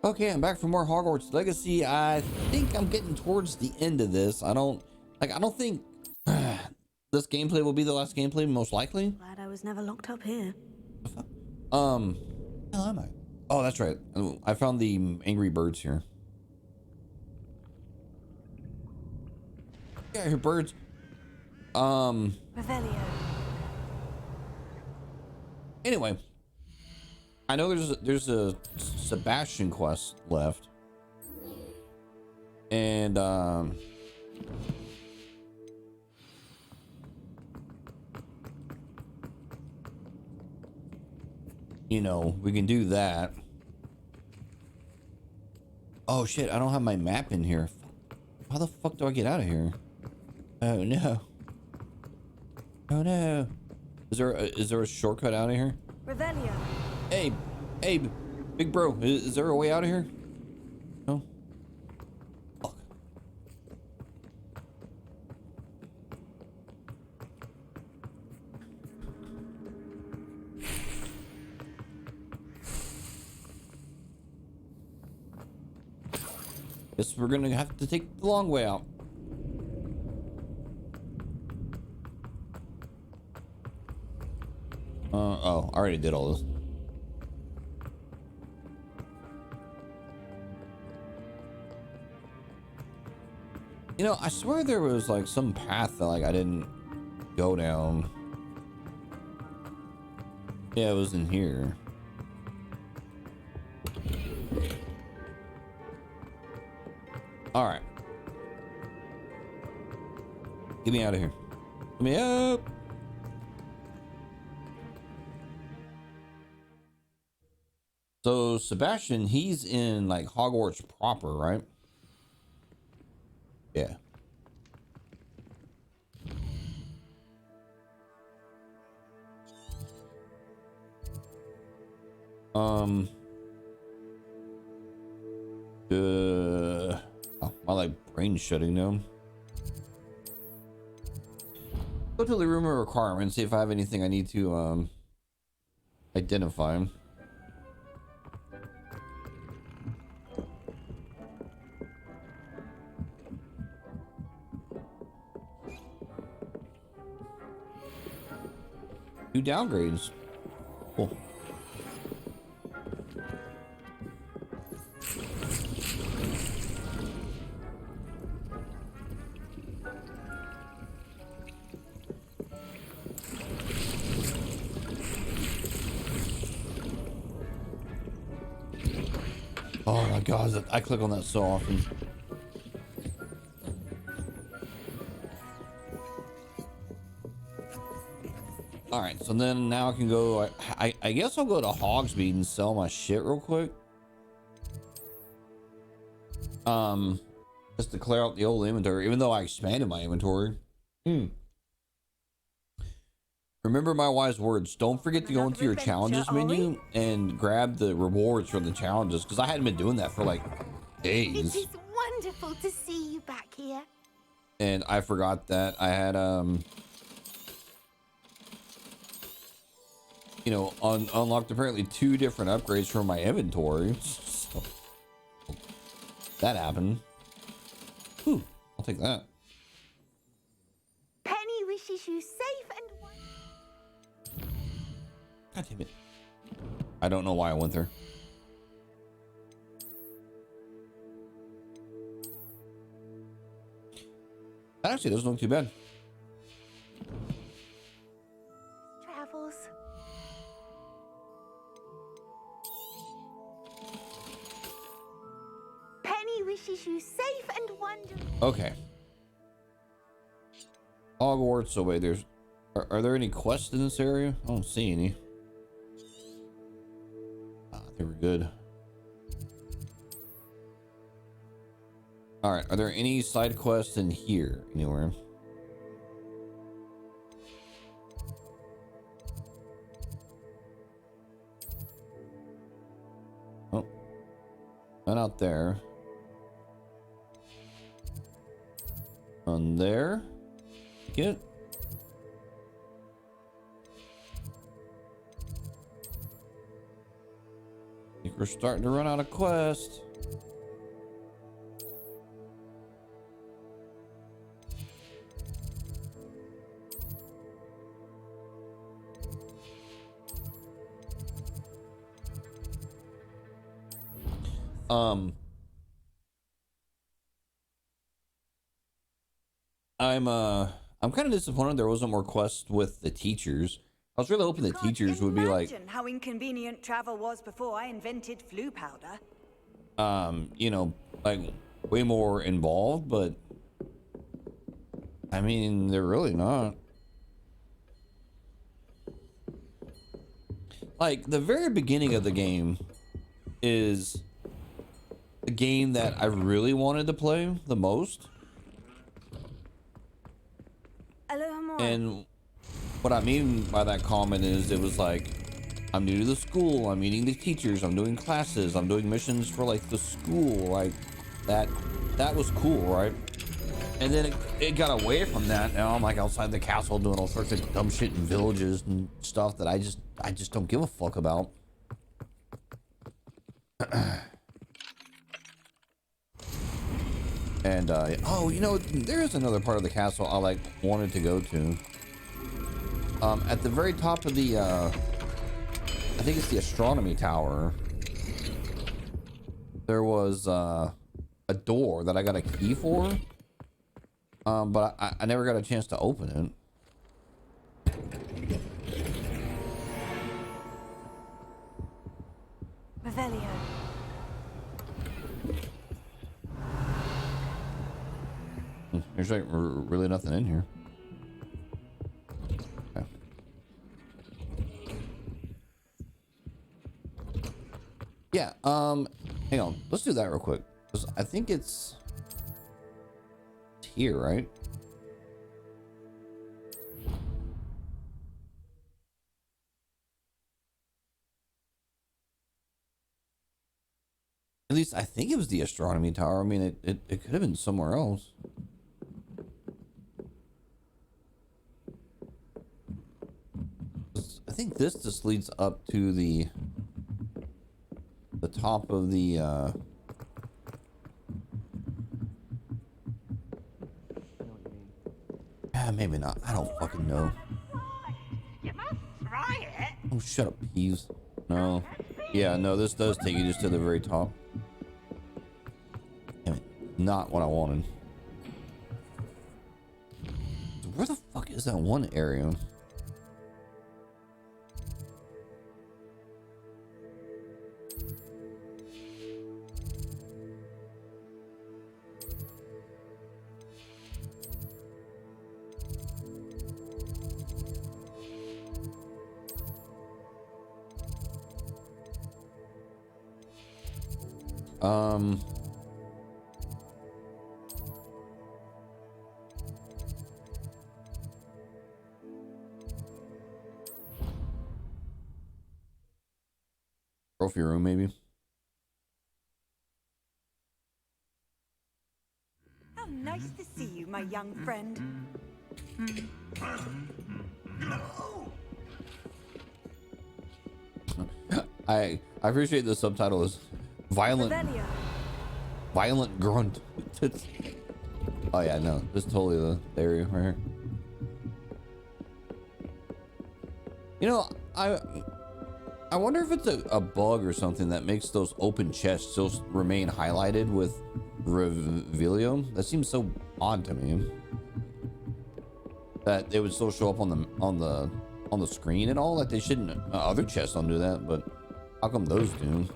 Okay, I'm back for more Hogwarts Legacy. I think I'm getting towards the end of this. I don't think this gameplay will be the last gameplay, most likely. Glad I was never locked up here. Hell am I? Oh, that's right. I found the angry birds here. Yeah, here birds. Revelio. Anyway, I know there's a Sebastian quest left, and you know, we can do that. Oh shit, I don't have my map in here. How the fuck do I get out of here? Oh no. Oh no. Is there a shortcut out of here? Revelio. Hey, big bro, is there a way out of here? No? Fuck. Guess we're gonna have to take the long way out. Oh, I already did all this. You know, I swear there was like some path that like I didn't go down. Yeah, it was in here. All right. Get me out of here. Get me up. So Sebastian, he's in like Hogwarts proper, right? Yeah. Oh, my like brain shutting down. Go to the room of requirements, see if I have anything I need to identify. Two downgrades. Cool. Oh my god, I click on that so often. All right, so then now I can go. I guess I'll go to Hogsmeade and sell my shit real quick. Just to clear out the old inventory, even though I expanded my inventory. Remember my wise words. Don't forget to go into your challenges menu and grab the rewards from the challenges, because I hadn't been doing that for like days. It is wonderful to see you back here. And I forgot that I had you know, unlocked apparently 2 different upgrades from my inventory. So that happened. Ooh, I'll take that. Penny wishes you safe and God damn it. I don't know why I went there. That actually doesn't look too bad. travels. Penny wishes you safe and wonderful. Okay. Hogwarts. So wait, there's are there any quests in this area? I don't see any. Ah, they were good. All right, are there any side quests in here anywhere? Oh, not out there. On there. Get. We're starting to run out of quests. I'm kind of disappointed there wasn't more quests with the teachers. I was really hoping the teachers would be like, imagine how inconvenient travel was before I invented flu powder. you know, like way more involved, but I mean, they're really not. Like the very beginning of the game is the game that I really wanted to play the most. And what I mean by that comment is it was like, I'm new to the school, I'm meeting the teachers, I'm doing classes, I'm doing missions for like the school, like that was cool, right? And then it got away from that. Now I'm like outside the castle doing all sorts of dumb shit in villages and stuff that I just don't give a fuck about. And oh, you know, there is another part of the castle I like wanted to go to. At the very top of the I think it's the astronomy tower, there was a door that I got a key for, but I never got a chance to open it. Revelio. There's like really nothing in here. Okay. Yeah, hang on. Let's do that real quick. 'Cause I think it's here, right? At least I think it was the astronomy tower. I mean, it could have been somewhere else. I think this just leads up to the top of the maybe not. I don't fucking know. You must try it. Oh, shut up, Peas. No. Yeah, no, this does take you just to the very top. Damn it. Not what I wanted. Where the fuck is that one area? Trophy room, maybe. How nice to see you, my young friend. I appreciate the subtitle is violent Revelio. violent grunt. Oh yeah, no, this is totally the area right here. You know, I wonder if it's a bug or something that makes those open chests still remain highlighted with Revelio. That seems so odd to me. That they would still show up on the screen and all. Like they shouldn't. Other chests don't do that, but how come those do?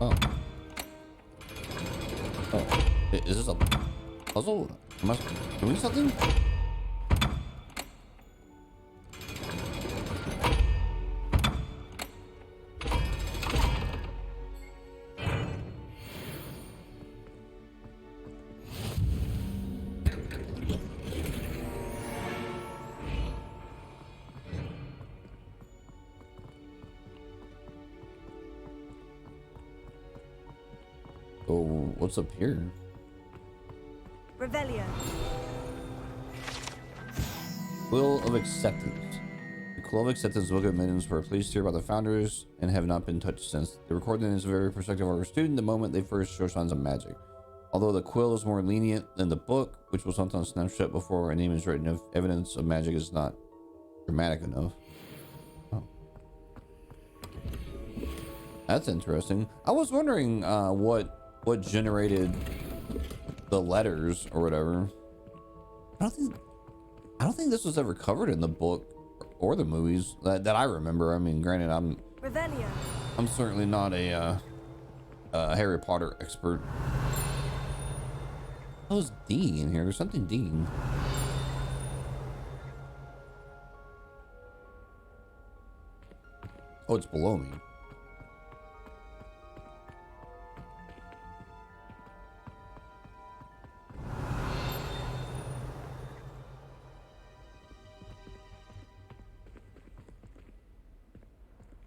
Oh. Oh. Is this a puzzle? Am I doing something? Oh, what's up here? Revelio. Will of acceptance. 12 acceptance book of admittance were pleased here by the founders and have not been touched since. The recording is very perspective of our student the moment they first show signs of magic. Although the quill is more lenient than the book, which will sometimes snap shut before a name is written if evidence of magic is not dramatic enough. Oh. That's interesting. I was wondering what generated the letters or whatever. I don't think this was ever covered in the book or the movies that I remember. I mean, granted, I'm certainly not a Harry Potter expert. Oh, there's dinging in here. There's something dinging. Oh, it's below me.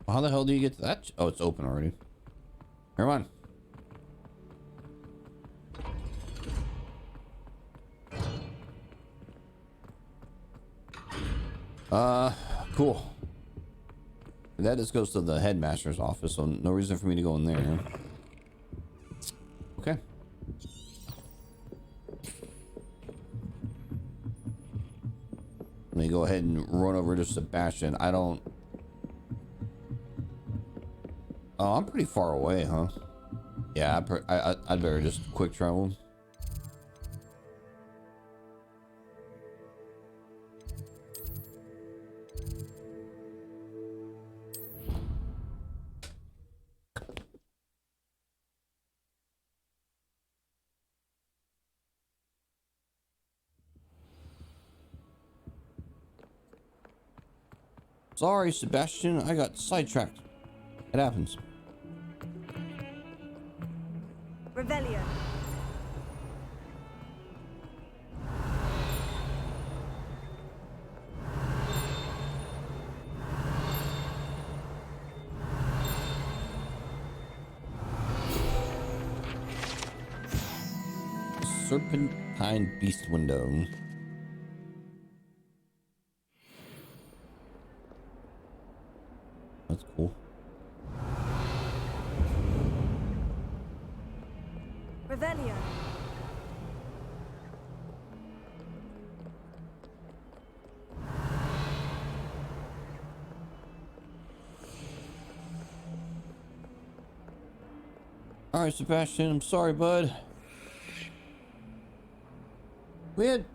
How the hell do you get to that? Oh, it's open already. Come on. Cool. That just goes to the headmaster's office, so no reason for me to go in there. Okay. Let me go ahead and run over to Sebastian. Oh, I'm pretty far away, huh? Yeah, I'd better just quick travel. Sorry, Sebastian, I got sidetracked. It happens. Revelio. Serpentine Beast Window. That's cool. Revelio. All right, Sebastian, I'm sorry, bud. Weird.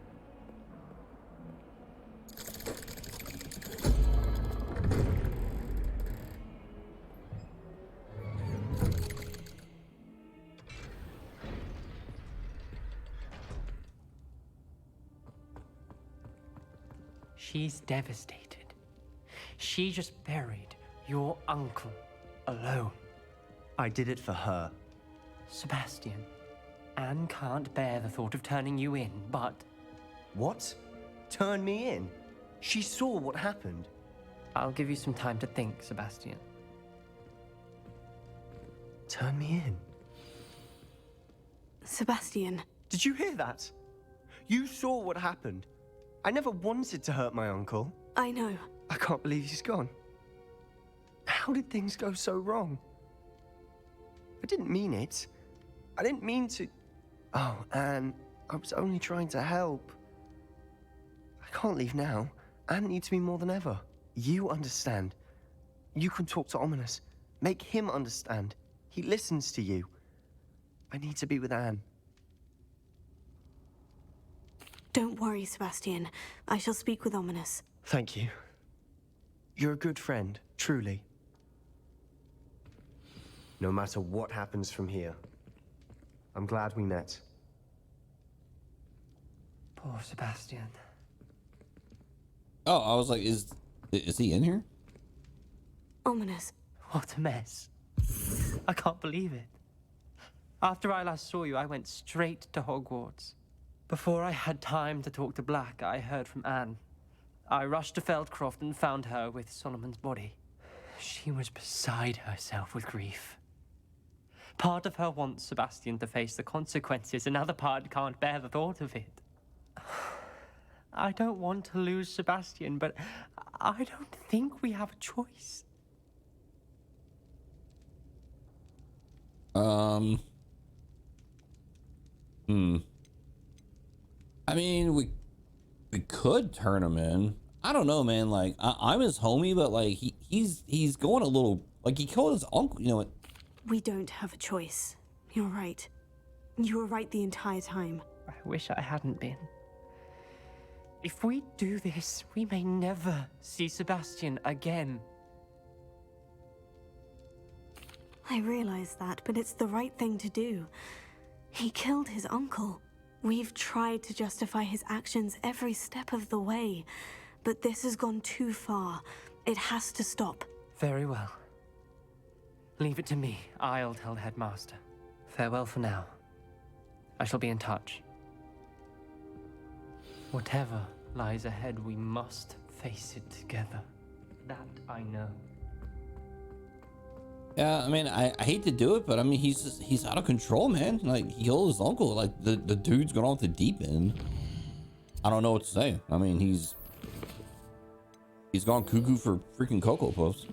She's devastated. She just buried your uncle alone. I did it for her. Sebastian, Anne can't bear the thought of turning you in, but... What? Turn me in? She saw what happened. I'll give you some time to think, Sebastian. Turn me in? Sebastian. Did you hear that? You saw what happened. I never wanted to hurt my uncle. I know. I can't believe he's gone. How did things go so wrong? I didn't mean it. I didn't mean to... Oh, Anne, I was only trying to help. I can't leave now. Anne needs me more than ever. You understand. You can talk to Ominous. Make him understand. He listens to you. I need to be with Anne. Don't worry, Sebastian. I shall speak with Ominous. Thank you. You're a good friend, truly. No matter what happens from here, I'm glad we met. Poor Sebastian. Oh, I was like, is he in here? Ominous. What a mess. I can't believe it. After I last saw you, I went straight to Hogwarts. Before I had time to talk to Black, I heard from Anne. I rushed to Feldcroft and found her with Solomon's body. She was beside herself with grief. Part of her wants Sebastian to face the consequences, another part can't bear the thought of it. I don't want to lose Sebastian, but I don't think we have a choice. I mean, we could turn him in. I don't know, man. Like, I'm his homie, but like he's going a little, like, he killed his uncle. You know what? We don't have a choice. You're right. You were right the entire time. I wish I hadn't been. If we do this, we may never see Sebastian again. I realize that, but it's the right thing to do. He killed his uncle. We've tried to justify his actions every step of the way, but this has gone too far. It has to stop. Very well. Leave it to me. I'll tell the headmaster. Farewell for now. I shall be in touch. Whatever lies ahead, we must face it together. That I know. Yeah, I mean, I hate to do it, but I mean, he's out of control, man. Like, he killed his uncle. Like, the dude's gone off the deep end. I don't know what to say. I mean, he's gone cuckoo for freaking Cocoa Puffs.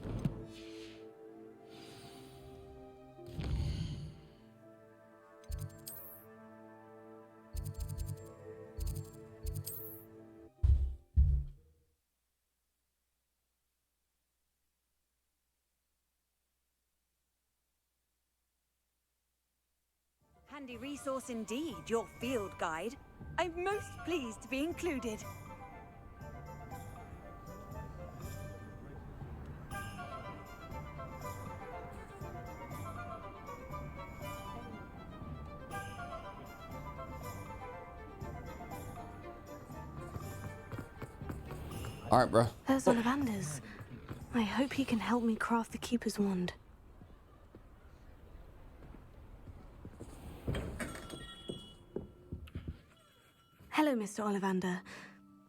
Handy resource indeed, your field guide. I'm most pleased to be included. All right, bro. There's Ollivander's. I hope he can help me craft the Keeper's Wand. Hello, Mr. Ollivander.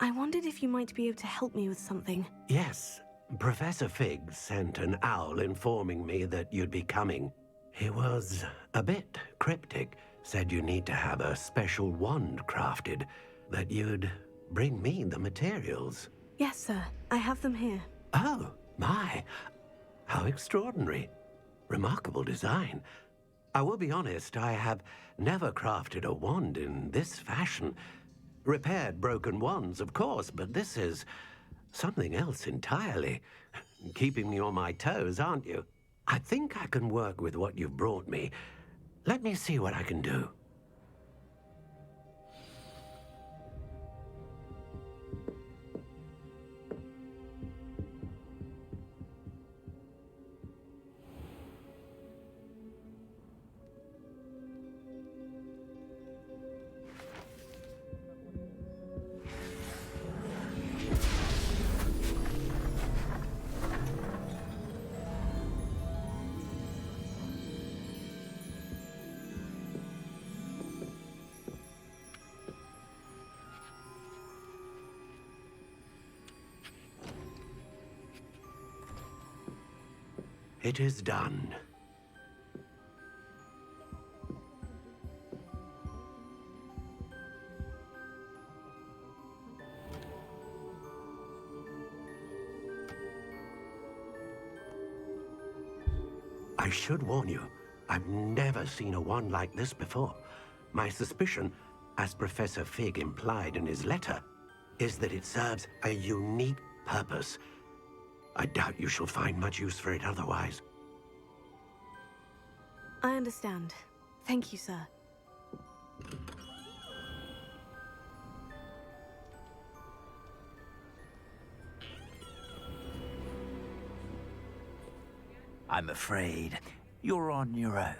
I wondered if you might be able to help me with something. Yes. Professor Fig sent an owl informing me that you'd be coming. He was a bit cryptic, said you need to have a special wand crafted, that you'd bring me the materials. Yes, sir. I have them here. Oh, my. How extraordinary. Remarkable design. I will be honest, I have never crafted a wand in this fashion. Repaired broken wands, of course, but this is something else entirely. Keeping me on my toes, aren't you? I think I can work with what you've brought me. Let me see what I can do. It is done. I should warn you, I've never seen a wand like this before. My suspicion, as Professor Fig implied in his letter, is that it serves a unique purpose. I doubt you shall find much use for it otherwise. I understand. Thank you, sir. I'm afraid you're on your own.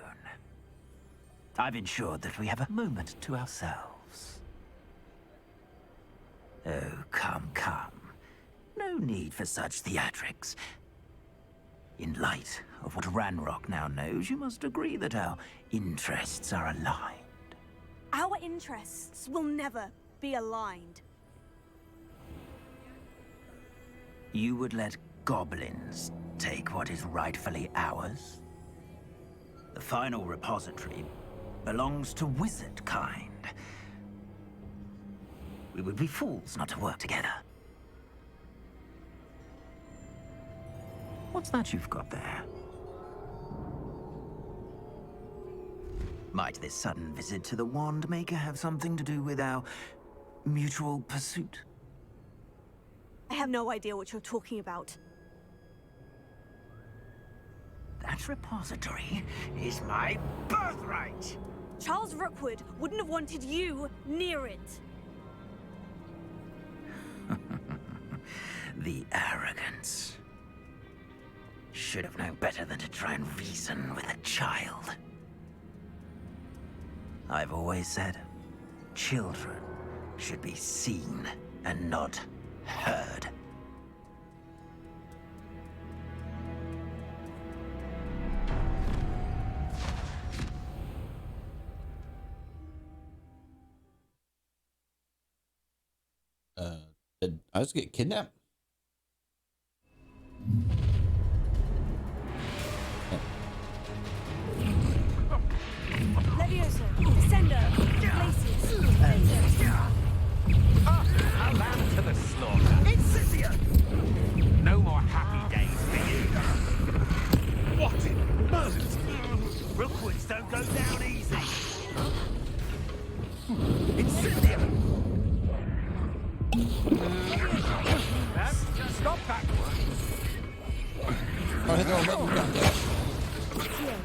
I've ensured that we have a moment to ourselves. Oh, come, come. No need for such theatrics. In light of what Ranrock now knows, you must agree that our interests are aligned. Our interests will never be aligned. You would let goblins take what is rightfully ours? The final repository belongs to wizard kind. We would be fools not to work together. What's that you've got there? Might this sudden visit to the Wand Maker have something to do with our mutual pursuit? I have no idea what you're talking about. That repository is my birthright! Charles Rookwood wouldn't have wanted you near it. The arrogance. Should have known better than to try and reason with a child. I've always said, children should be seen and not heard. Did I just get kidnapped? Levioso, Descender, Glacius, A lamb to the slaughter. Incendio! No more happy days for you. What in Moses? Rookwoods don't go down easy. Incendio! Stop that one.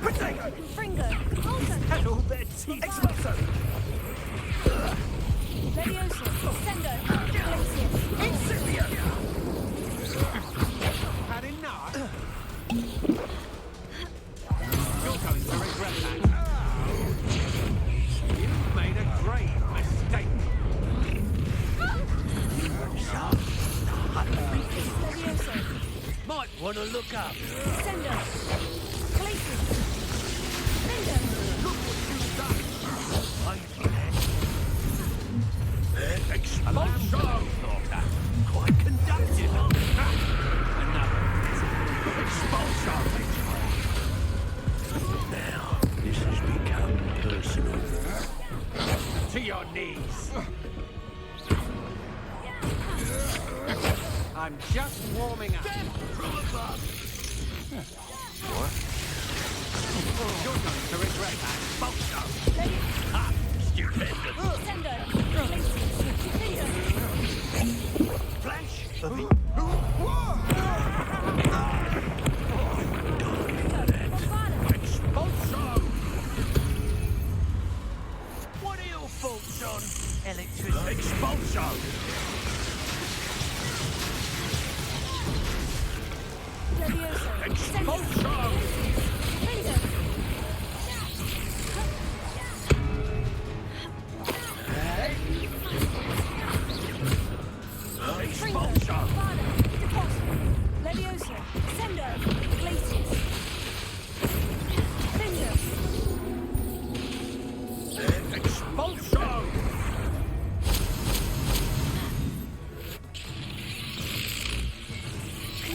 Potato! Fringo, Alton, And all their teeth. Expulso! Levioso, Descender, Glacius. Incendio! Had enough? You're going to regret that. You've made a grave mistake. Levioso, Might want to look up. Descender, Glacius. Fringo, Look what you've done. Expulso! Quite conducted. Another. Expulso! Now, this has become personal. To your knees. I'm just warming up. What? You're going to regret that. Expulso! Ah, stupid. Descender, Glacius. Fringo, Flash! Expulso! What are your faults on electricity? Expulso! Levioso, Descender, Expulso! Fringo. Expulso! Levioso, Descender, Glacius. Fringo, Expulso!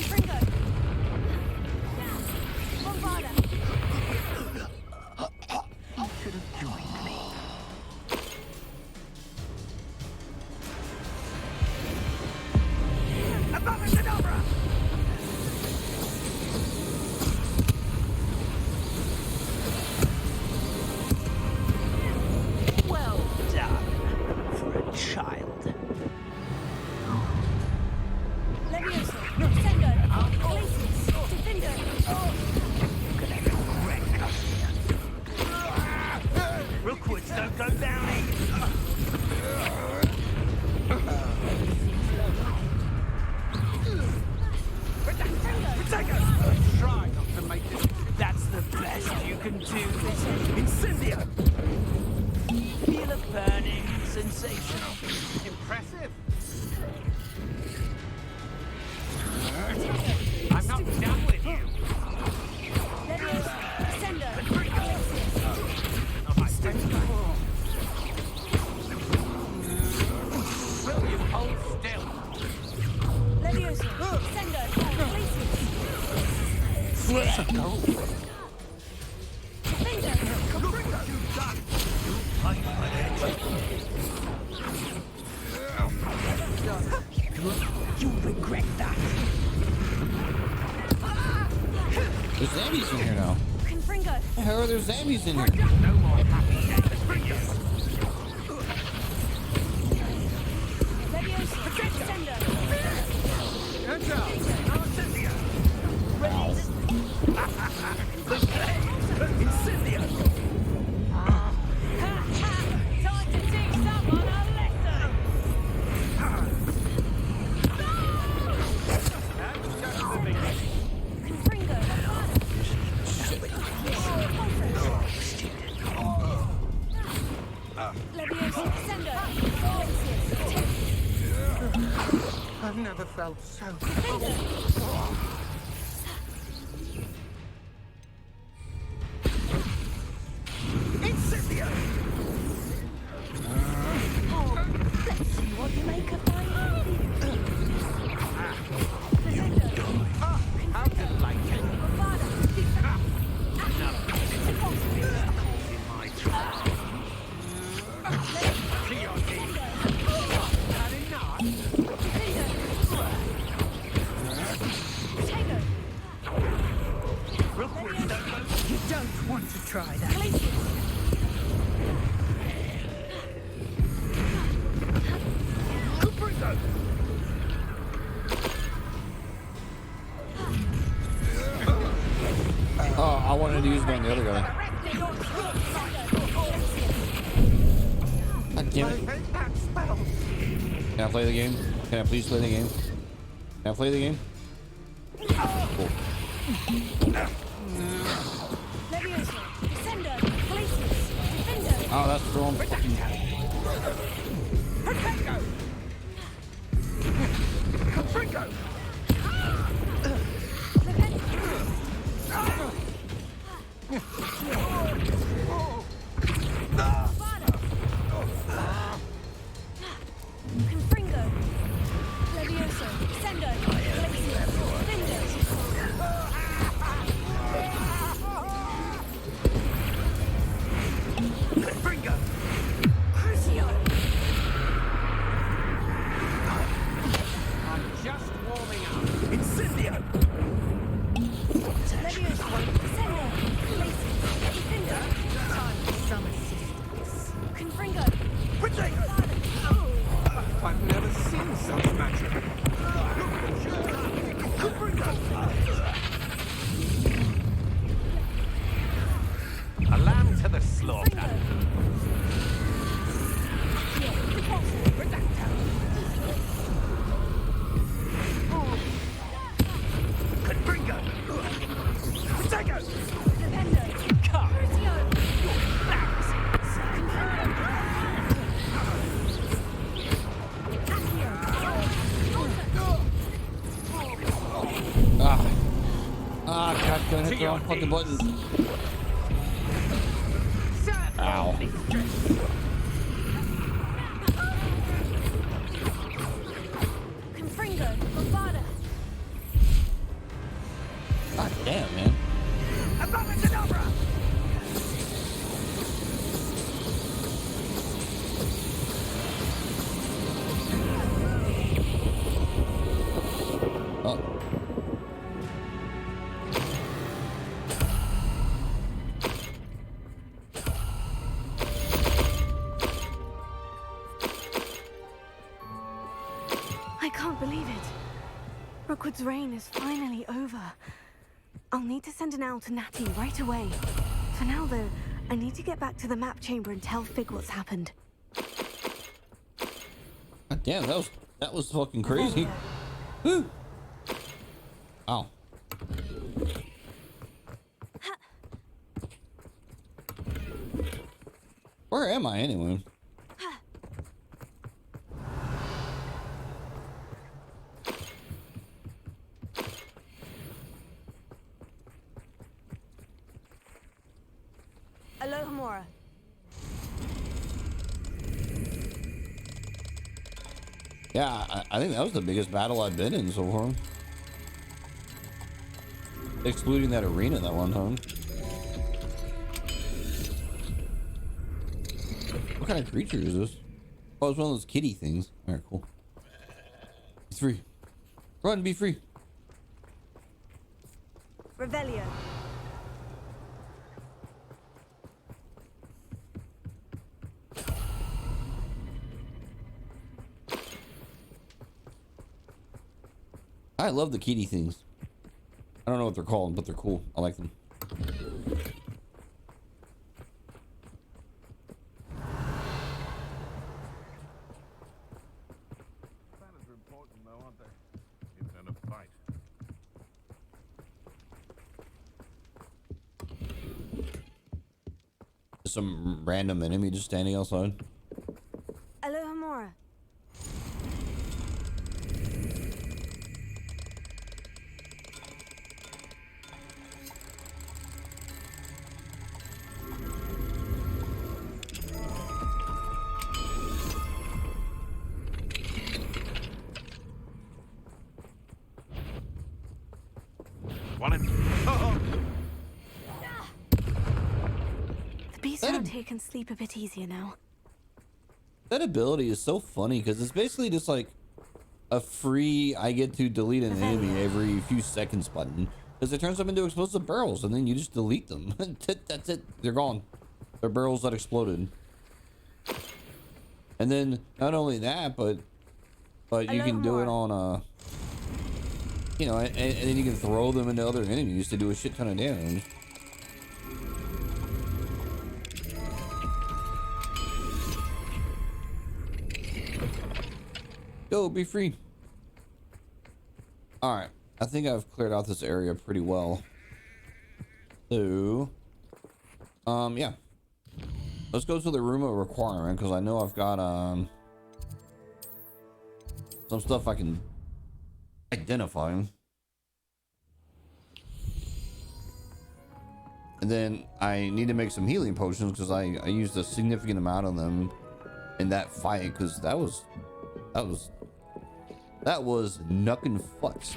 Fringo. Bombarda. You should have joined me. Abracadabra! Well done for a child. Levioso, Descender, Glacius. Defender. Rookwoods don't go down easy. Potato! Try not to make this. That's the best you can do. Incendio! Feel a burning sensation. Impressive. I'm not done with you. Levioso, Descender, Glacius. Not like that. Will you hold still? Levioso, Descender, Glacius. Defender. Look what you've done. You fight for it. There's zombies in here now. Confringo. How are there zombies in here? No more happy days for you. Leviosa. Descendo. Hands out. Incendio. Release. Incendio. Ha ha! Time to teach someone a lesson! Confringo. Leviosa. Descendo. I've never felt so. Incendio. Oh, let's see what you make of my How delightful. Had enough? Real quick, don't You don't want to try that. Confringo. Oh, I wanted to use it on the other guy. God damn I it. hate that spell. Can I play the game? Can I please play the game? Can I play the game? Cool. Leviosa. Descendo. Glacius. Defendo. Oh, that's the wrong fucking... Protego. Confringo. Confringo. Leviosa. Descendo. Glacius. Defendo. Confringo. Crucio. I'm just warming up. Incendio. Leviosa. Descendo. Glacius. Defendo. Time for some assistance. Confringo. Protego. I've never seen such magic. Confringo. A lamb to the slaughter. Confringo. Protego. Defendo. Come. Crucio. Ah. Ah, God, can I hit the wrong fucking button? Ow. Confringo. Bombada. God damn, man. Abracadabra. Oh. I can't believe it. Rookwood's reign is finally over. I'll need to send an owl to Natty right away. For now, though, I need to get back to the map chamber and tell Fig what's happened. God damn, that was fucking crazy. Woo. Ow. Where am I anyway? Aloha Mora. Yeah, I think that was the biggest battle I've been in so far. Excluding that arena that one time. What kind of creature is this? Oh, it's one of those kitty things. Alright, cool. It's free. Run, be free. Revelio. I love the kitty things. I don't know what they're called, but they're cool. I like them. Planners are important though, aren't they? Even in a fight. Some random enemy just standing outside. Alohomora. Want him? The beast around here can sleep a bit easier now. That ability is so funny because it's basically just like a free I get to delete an enemy every few seconds button, because it turns them into explosive barrels and then you just delete them. That's it. They're gone. They're barrels that exploded. And then not only that, but you can do it on you know, and then you can throw them into other enemies to do a shit ton of damage. Go, be free. All right, I think I've cleared out this area pretty well. So, yeah, let's go to the room of requirement, because I know I've got some stuff I can identify. And then I need to make some healing potions, because I used a significant amount of them in that fight, because that was nuck and futz.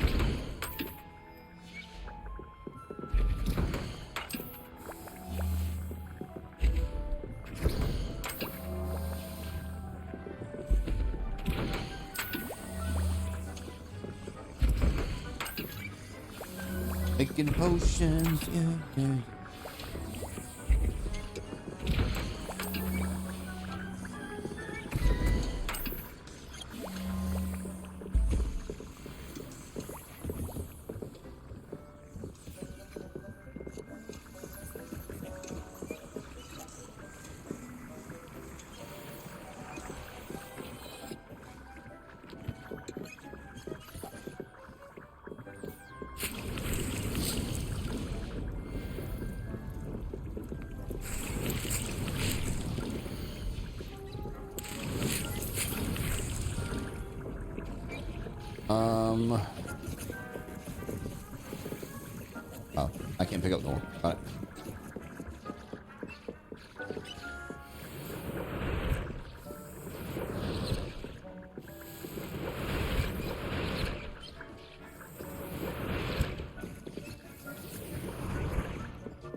Making potions, yeah. Oh, I can't pick up the one. All right.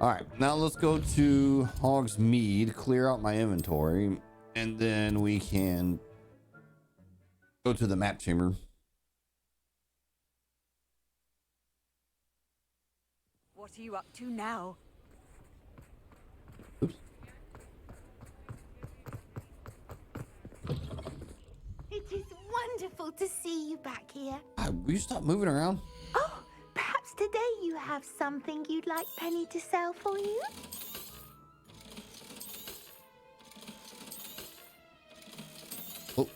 All right, now let's go to Hogsmeade, clear out my inventory, and then we can go to the map chamber. What are you up to now? Oops. It is wonderful to see you back here. Will you stop moving around? Oh, perhaps today you have something you'd like Penny to sell for you? Oh.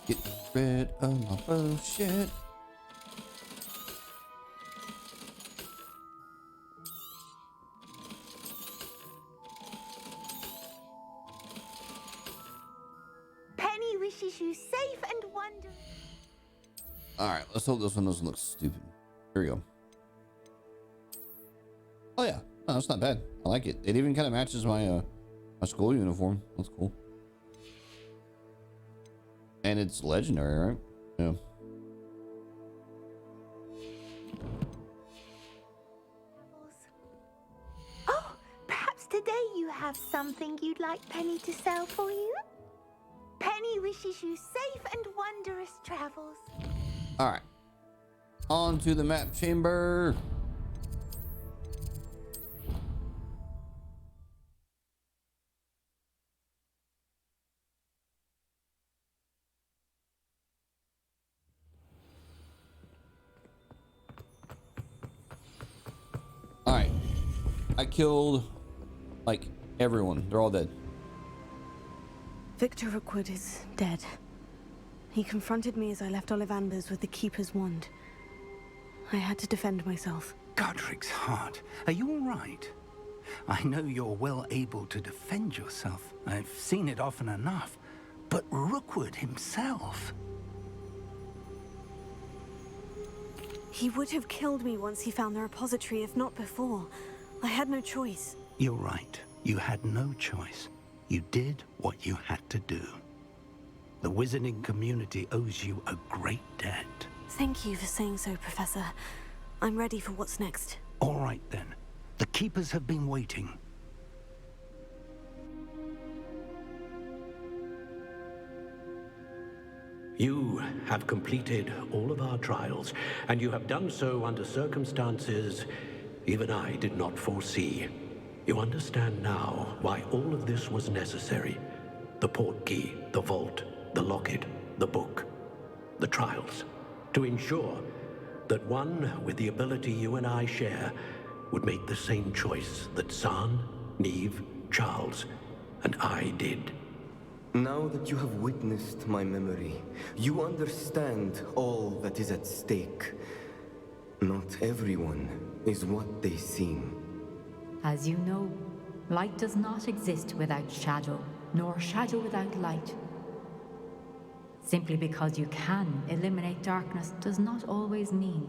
Get rid of my bullshit. Penny wishes you safe and wonderful. All right, let's hope this one doesn't look stupid. Here we go. Oh yeah, no, that's not bad. I like it. It even kind of matches my my school uniform. That's cool. And it's legendary, right? Yeah. Oh, perhaps today you have something you'd like Penny to sell for you? Penny wishes you safe and wondrous travels. All right. On to the map chamber. All right. I killed like everyone. They're all dead. Victor Rookwood is dead. He confronted me as I left Ollivanders with the Keeper's wand. I had to defend myself. Godric's heart. Are you all right? I know you're well able to defend yourself. I've seen it often enough. But Rookwood himself... He would have killed me once he found the repository, if not before. I had no choice. You're right. You had no choice. You did what you had to do. The wizarding community owes you a great debt. Thank you for saying so, Professor. I'm ready for what's next. All right, then. The Keepers have been waiting. You have completed all of our trials, and you have done so under circumstances even I did not foresee. You understand now why all of this was necessary. The portkey, the vault, the locket, the book, the trials. To ensure that one with the ability you and I share would make the same choice that San, Neve, Charles, and I did. Now that you have witnessed my memory, you understand all that is at stake. Not everyone is what they seem. As you know, light does not exist without shadow, nor shadow without light. Simply because you can eliminate darkness does not always mean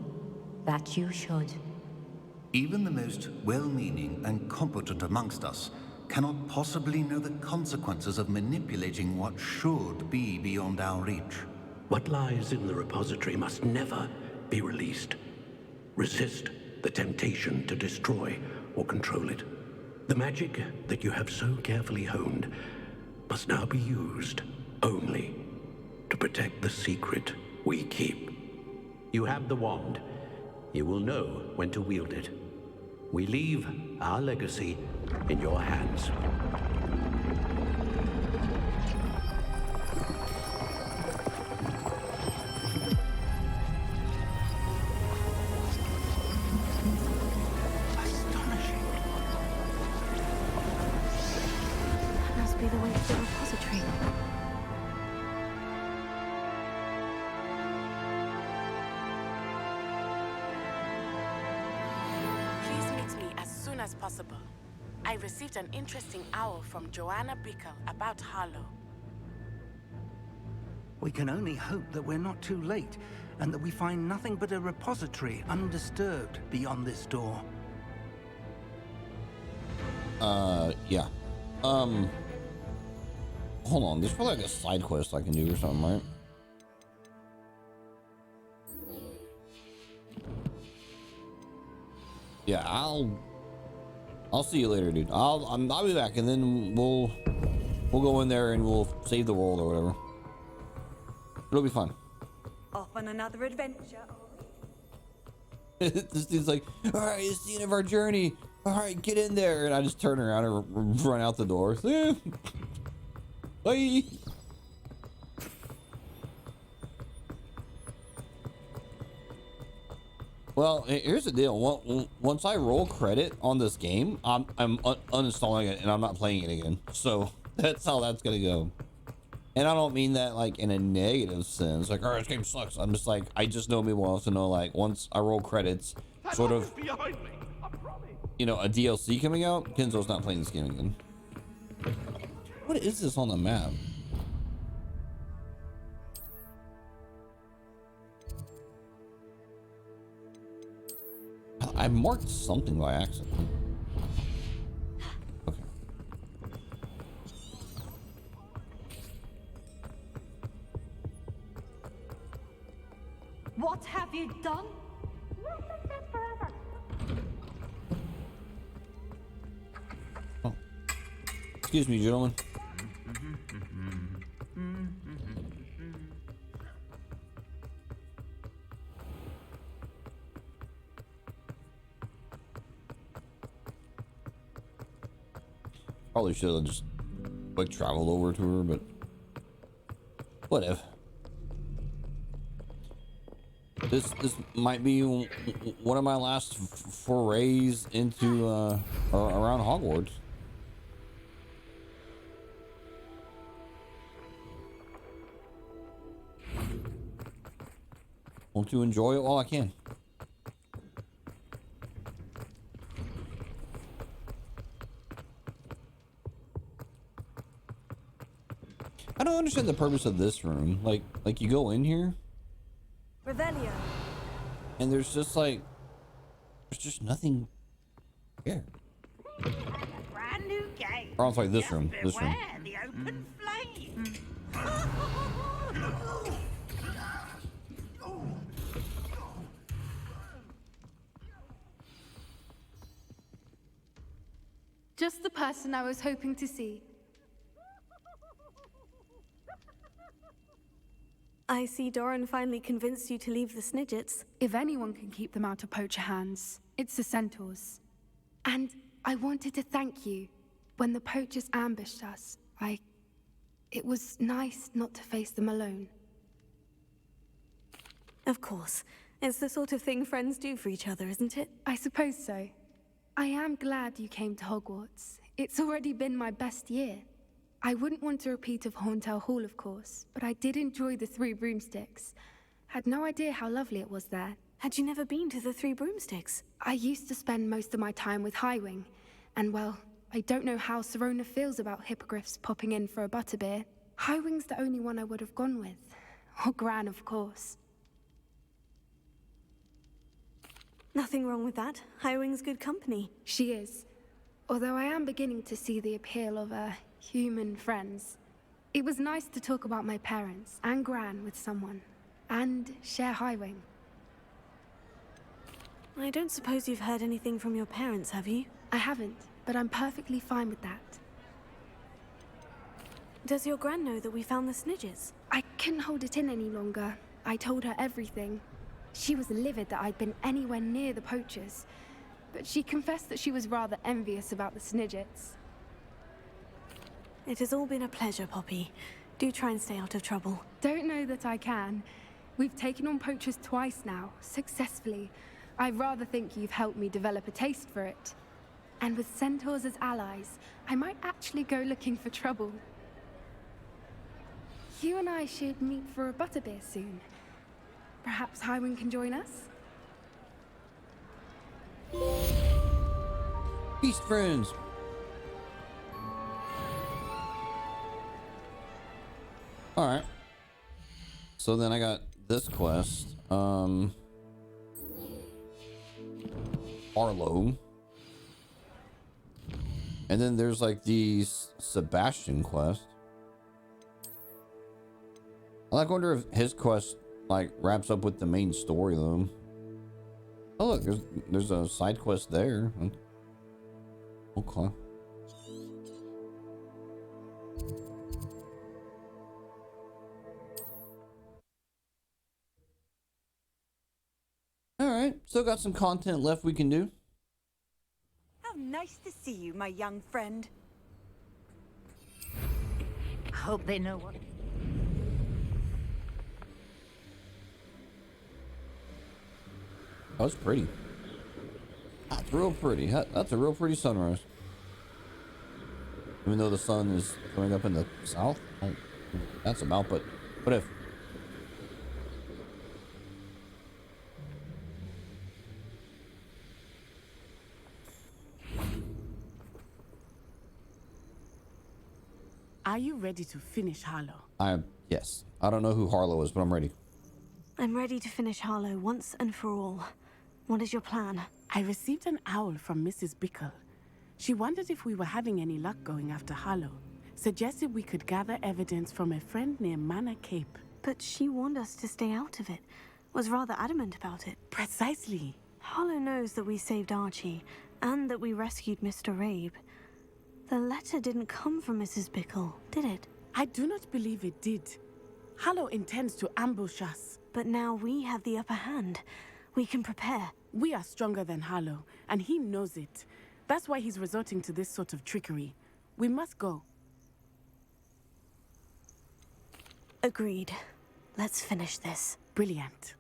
that you should. Even the most well-meaning and competent amongst us cannot possibly know the consequences of manipulating what should be beyond our reach. What lies in the repository must never be released. Resist the temptation to destroy or control it. The magic that you have so carefully honed must now be used only to protect the secret we keep. You have the wand. You will know when to wield it. We leave our legacy in your hands. That must be the way to the repository. Please meet me as soon as possible. I received an interesting owl from Joanna Bickle about Harlow. We can only hope that we're not too late, and that we find nothing but a repository undisturbed beyond this door. Yeah. Hold on, there's probably like a side quest I can do or something, right? Yeah, I'll see you later, dude. I'll be back, and then we'll go in there and we'll save the world or whatever. It'll be fun. Off on another adventure. This dude's like, all right, it's the end of our journey. All right, get in there. And I just turn around and run out the door. Bye. Well, here's the deal. Once I roll credit on this game, I'm uninstalling it and I'm not playing it again. So that's how that's gonna go. And I don't mean that like in a negative sense. Like, oh, this game sucks. I'm just like, I just know me well enough to know like once I roll credits, sort of, you know, a DLC coming out, Kenzo's not playing this game again. What is this on the map? I marked something by accident. Okay. What have you done? Oh. Excuse me, gentlemen. Probably should have just like traveled over to her, but whatever. This might be one of my last forays into around Hogwarts. Want to enjoy it while I can. I don't understand the purpose of this room. Like you go in here, Revelio. and there's just nothing here. Brand new game. Or it's like this room. This room. Beware the open flame. Just the person I was hoping to see. I see Doran finally convinced you to leave the Snidgets. If anyone can keep them out of poacher hands, it's the centaurs. And I wanted to thank you. When the poachers ambushed us, it was nice not to face them alone. Of course. It's the sort of thing friends do for each other, isn't it? I suppose so. I am glad you came to Hogwarts. It's already been my best year. I wouldn't want a repeat of Hauntel Hall, of course, but I did enjoy the Three Broomsticks. Had no idea how lovely it was there. Had you never been to the Three Broomsticks? I used to spend most of my time with Highwing, and well, I don't know how Serona feels about hippogriffs popping in for a butterbeer. Highwing's the only one I would have gone with. Or Gran, of course. Nothing wrong with that. Highwing's good company. She is. Although I am beginning to see the appeal of human friends. It was nice to talk about my parents and Gran with someone, and share Highwing. I don't suppose you've heard anything from your parents, have you? I haven't, but I'm perfectly fine with that. Does your Gran know that we found the Snidgets? I couldn't hold it in any longer. I told her everything. She was livid that I'd been anywhere near the poachers, but she confessed that she was rather envious about the Snidgets. It has all been a pleasure, Poppy. Do try and stay out of trouble. Don't know that I can. We've taken on poachers twice now, successfully. I rather think you've helped me develop a taste for it. And with centaurs as allies, I might actually go looking for trouble. You and I should meet for a butterbeer soon. Perhaps Highwing can join us? Beast friends. Alright. So then I got this quest. Arlo. And then there's like the Sebastian quest. I like wonder if his quest like wraps up with the main story though. Oh look, there's a side quest there. Okay. Alright, still got some content left we can do. How nice to see you, my young friend. Hope they know what... Oh, it's pretty. That's real pretty. That's a real pretty sunrise. Even though the sun is coming up in the south. Oh, that's about, but what if? Are you ready to finish Harlow? Yes. I don't know who Harlow is, but I'm ready. I'm ready to finish Harlow once and for all. What is your plan? I received an owl from Mrs. Bickle. She wondered if we were having any luck going after Harlow. Suggested we could gather evidence from a friend near Manor Cape. But she warned us to stay out of it. Was rather adamant about it. Precisely. Harlow knows that we saved Archie, and that we rescued Mr. Rabe. The letter didn't come from Mrs. Bickle, did it? I do not believe it did. Harlow intends to ambush us. But now we have the upper hand. We can prepare. We are stronger than Harlow, and he knows it. That's why he's resorting to this sort of trickery. We must go. Agreed. Let's finish this. Brilliant.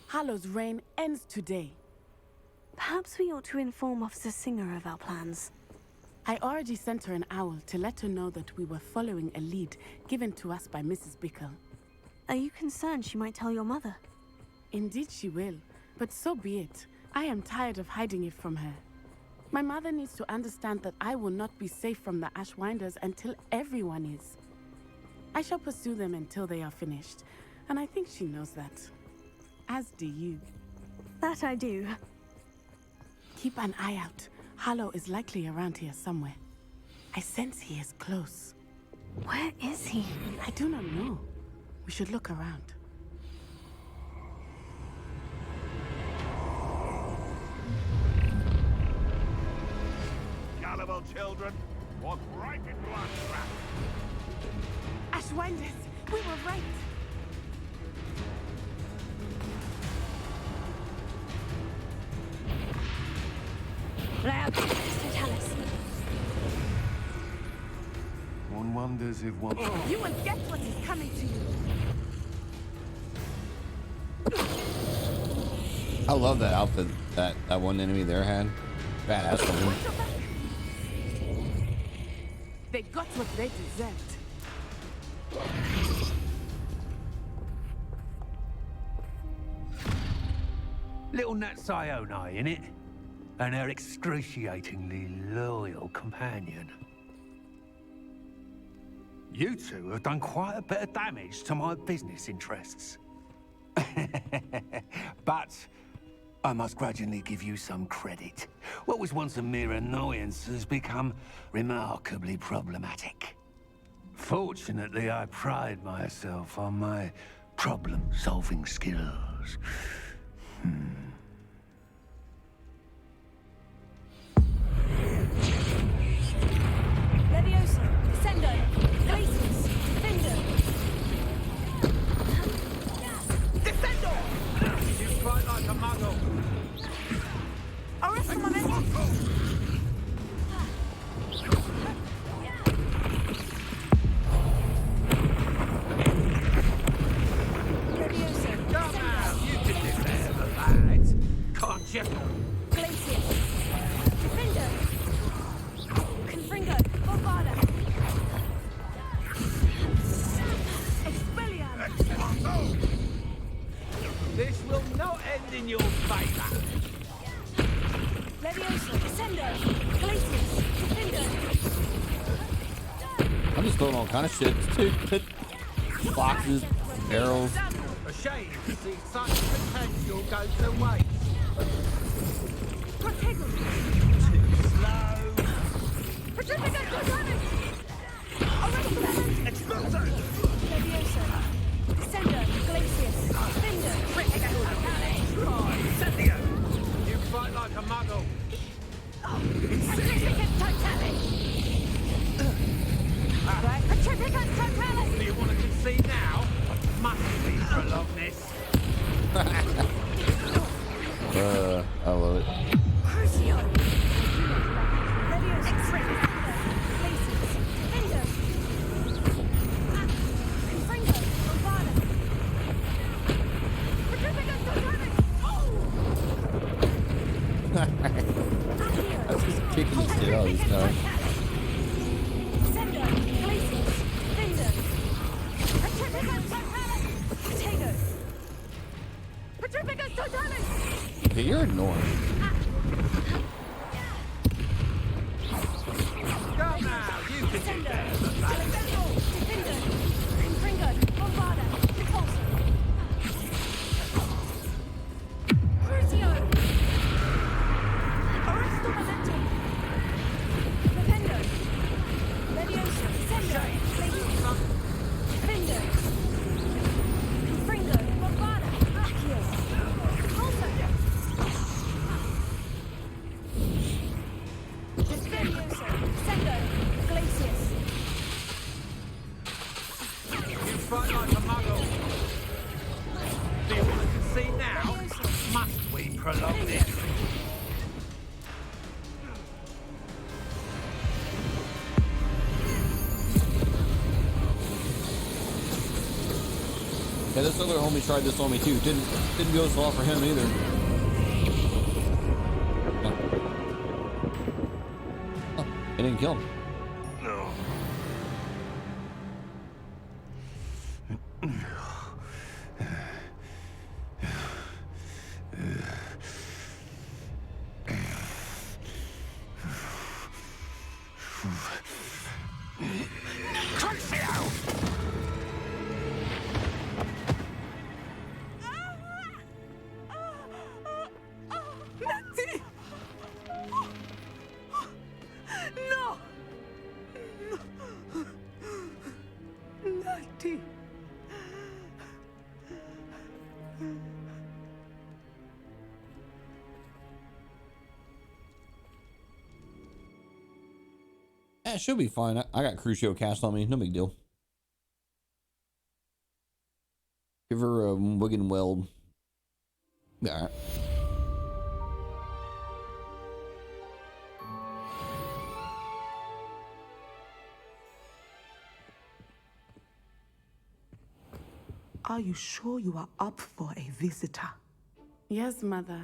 Hallow's reign ends today. Perhaps we ought to inform Officer Singer of our plans. I already sent her an owl to let her know that we were following a lead given to us by Mrs. Bickle. Are you concerned she might tell your mother? Indeed she will, but so be it. I am tired of hiding it from her. My mother needs to understand that I will not be safe from the Ashwinders until everyone is. I shall pursue them until they are finished, and I think she knows that. As do you. That I do. Keep an eye out. Harlow is likely around here somewhere. I sense he is close. Where is he? I do not know. We should look around. Gullible children, walk right in blood trap. Ashwinders, we were right. Loud, tell us. One wonders if one... You will get what is coming to you. I love that outfit that one enemy there had. Badass looking. They got what they deserved. Little Nat Sione, innit? And her excruciatingly loyal companion. You two have done quite a bit of damage to my business interests. But I must grudgingly give you some credit. What was once a mere annoyance has become remarkably problematic. Fortunately, I pride myself on my problem-solving skills. Levioso, Descendo, Glacius, Defender. Descendo! You fight like a muggle. Arrest momentum! Levioso, Come out, you can do better than that. Can't you? Glacius, Defender. Confringo, Bombarda. Expelliarmus. This will not end in your favor. Levioso, Descendo, Glacius, Defender. I'm just throwing all kind of shit. Boxes, barrels. A shame to see such potential go to waste. Protego. Too slow. Petrifica, Cordonis. Arrest momentum. Expulso. Levioso, Descendo, Glacius, Defender. Petrifica, Right, Cynthia. You fight like a muggle. Petrifica, Totalis. Petrifica, Totalis. Do you want to concede now? Must be prolongness. I love it. Crucio. Levioso, Glacius, Defender. Confringo, Bombarda. Petrifica, Totalis. That's just kicking the shit out of this guy. Descendo, Glacius, Defender. Petrifica, Totalis. Protego. Petrifica, Totalis. Okay, you're annoying. Come now, you can do Descendo, better than that. Defender. Confringo, Bombarda. Repulso. Crucio. Arresto momentum. Defender. Levioso, Descendo, Glacius. Defender. Confringo, Bombarda. Accio. Repulso. Yeah, this other homie tried this on me too. Didn't go so well for him either. Oh, it didn't kill him. No. Natty! No! Natty! Yeah, it should be fine. I got Crucio cast on me. No big deal. Give her a Wigan Weld. Alright. Are you sure you are up for a visitor? Yes, Mother.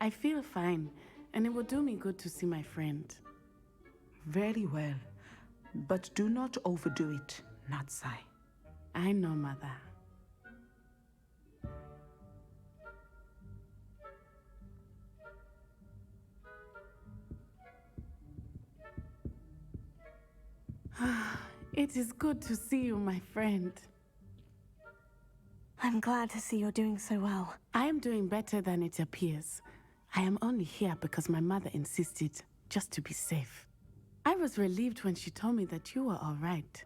I feel fine, and it will do me good to see my friend. Very well. But do not overdo it, Natsai. I know, Mother. It is good to see you, my friend. I'm glad to see you're doing so well. I am doing better than it appears. I am only here because my mother insisted, just to be safe. I was relieved when she told me that you were all right.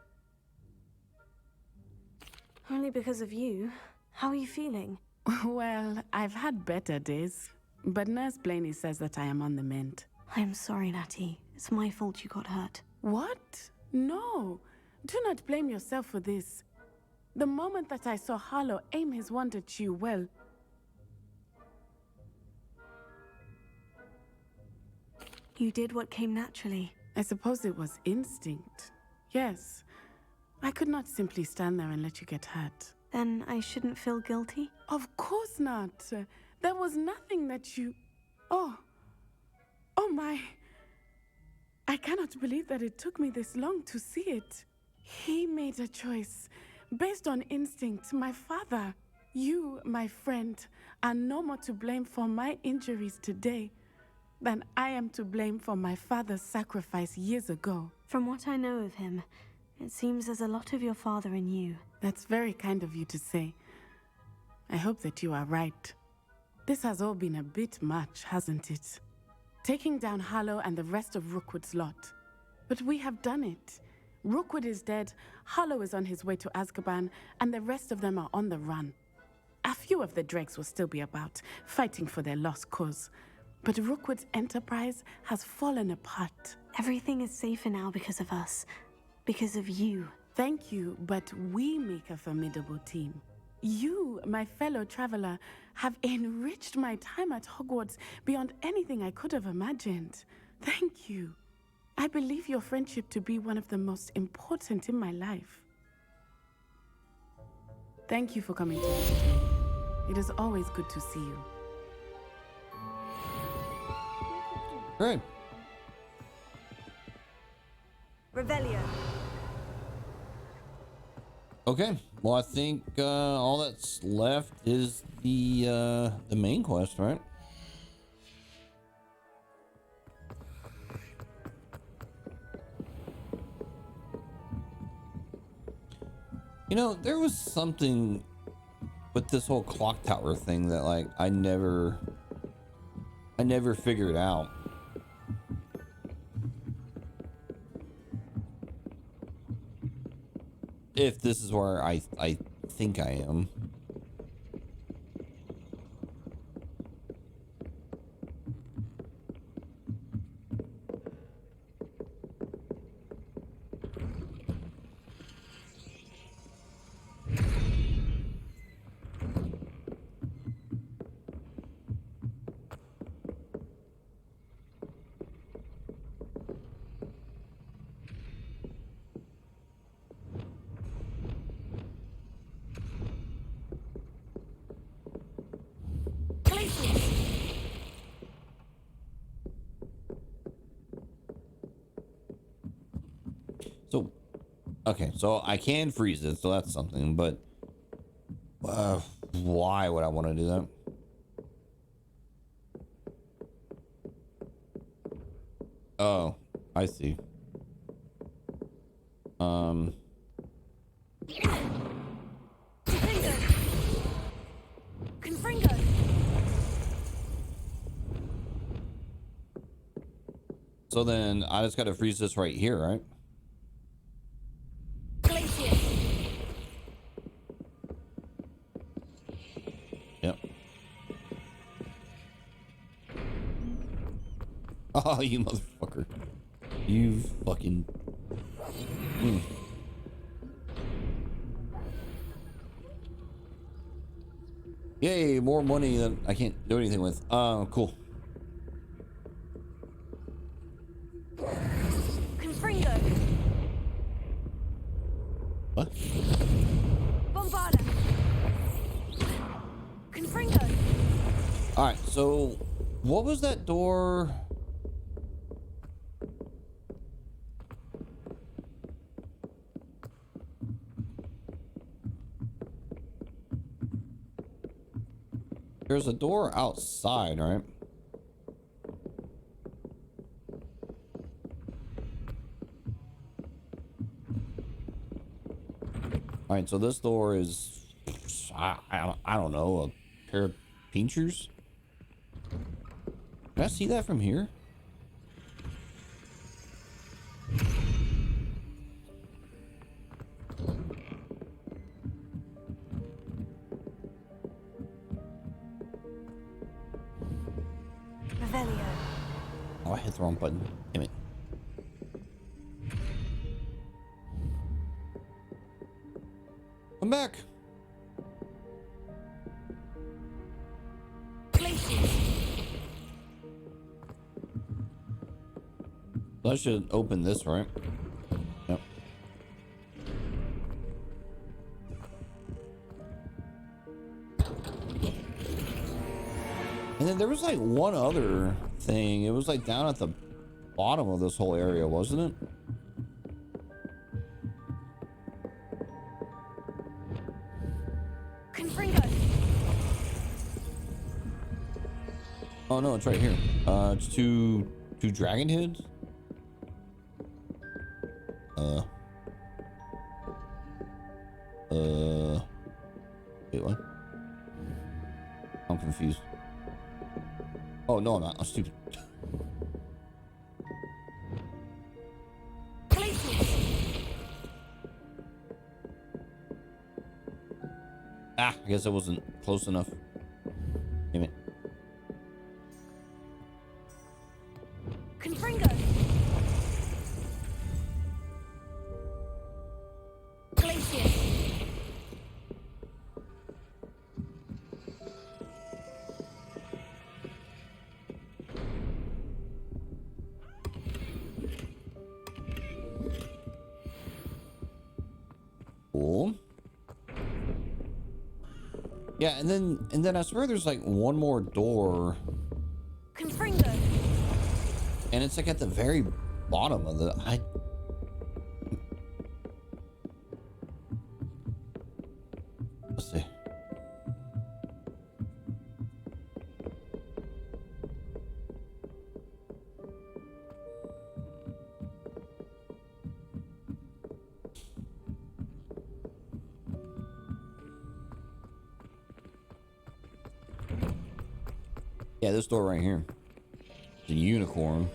Only because of you. How are you feeling? Well, I've had better days, but Nurse Blaney says that I am on the mend. I'm sorry, Natty. It's my fault you got hurt. What? No. Do not blame yourself for this. The moment that I saw Harlow aim his wand at you, well... You did what came naturally. I suppose it was instinct. Yes. I could not simply stand there and let you get hurt. Then I shouldn't feel guilty? Of course not. There was nothing that you... Oh my... I cannot believe that it took me this long to see it. He made a choice based on instinct. My father, you, my friend, are no more to blame for my injuries today than I am to blame for my father's sacrifice years ago. From what I know of him, it seems there's a lot of your father in you. That's very kind of you to say. I hope that you are right. This has all been a bit much, hasn't it? Taking down Harlow and the rest of Rookwood's lot. But we have done it. Rookwood is dead, Harlow is on his way to Azkaban, and the rest of them are on the run. A few of the dregs will still be about, fighting for their lost cause. But Rookwood's enterprise has fallen apart. Everything is safer now because of us. Because of you. Thank you, but we make a formidable team. You, my fellow traveler, have enriched my time at Hogwarts beyond anything I could have imagined. Thank you. I believe your friendship to be one of the most important in my life. Thank you for coming to visit me. It is always good to see you. Great. Revelio. Okay. Well, I think all that's left is the main quest, right? You know, there was something with this whole clock tower thing that like I never figured out. If this is where I think I am. Okay, so I can freeze it, so that's something, but why would I want to do that? Oh, I see. Confringo. So then I just gotta freeze this right here, right? Glacier. Yep. Oh, you motherfucker. You fucking... Yay, more money that I can't do anything with. Cool. Confringo. What? Bombarda. Confringo. Alright, so what was that door? There's a door outside, right? All right, so this door is, I don't know, a pair of pinchers? Can I see that from here? Revelio. Oh, I hit the wrong button. Damn it. I'm back. So I should open this, right? Yep. And then there was like one other thing. It was like down at the bottom of this whole area, wasn't it? Confringo. Oh no, it's right here. It's two dragon heads. Wait, what? I'm confused. Oh no, I'm not. I'm stupid. Ah, I guess I wasn't close enough. Damn it. Confringo. Glacier. Cool. Yeah, and then I swear there's like one more door. Confringo. And it's like at the very bottom of the let's see. Yeah, this door right here. It's a unicorn.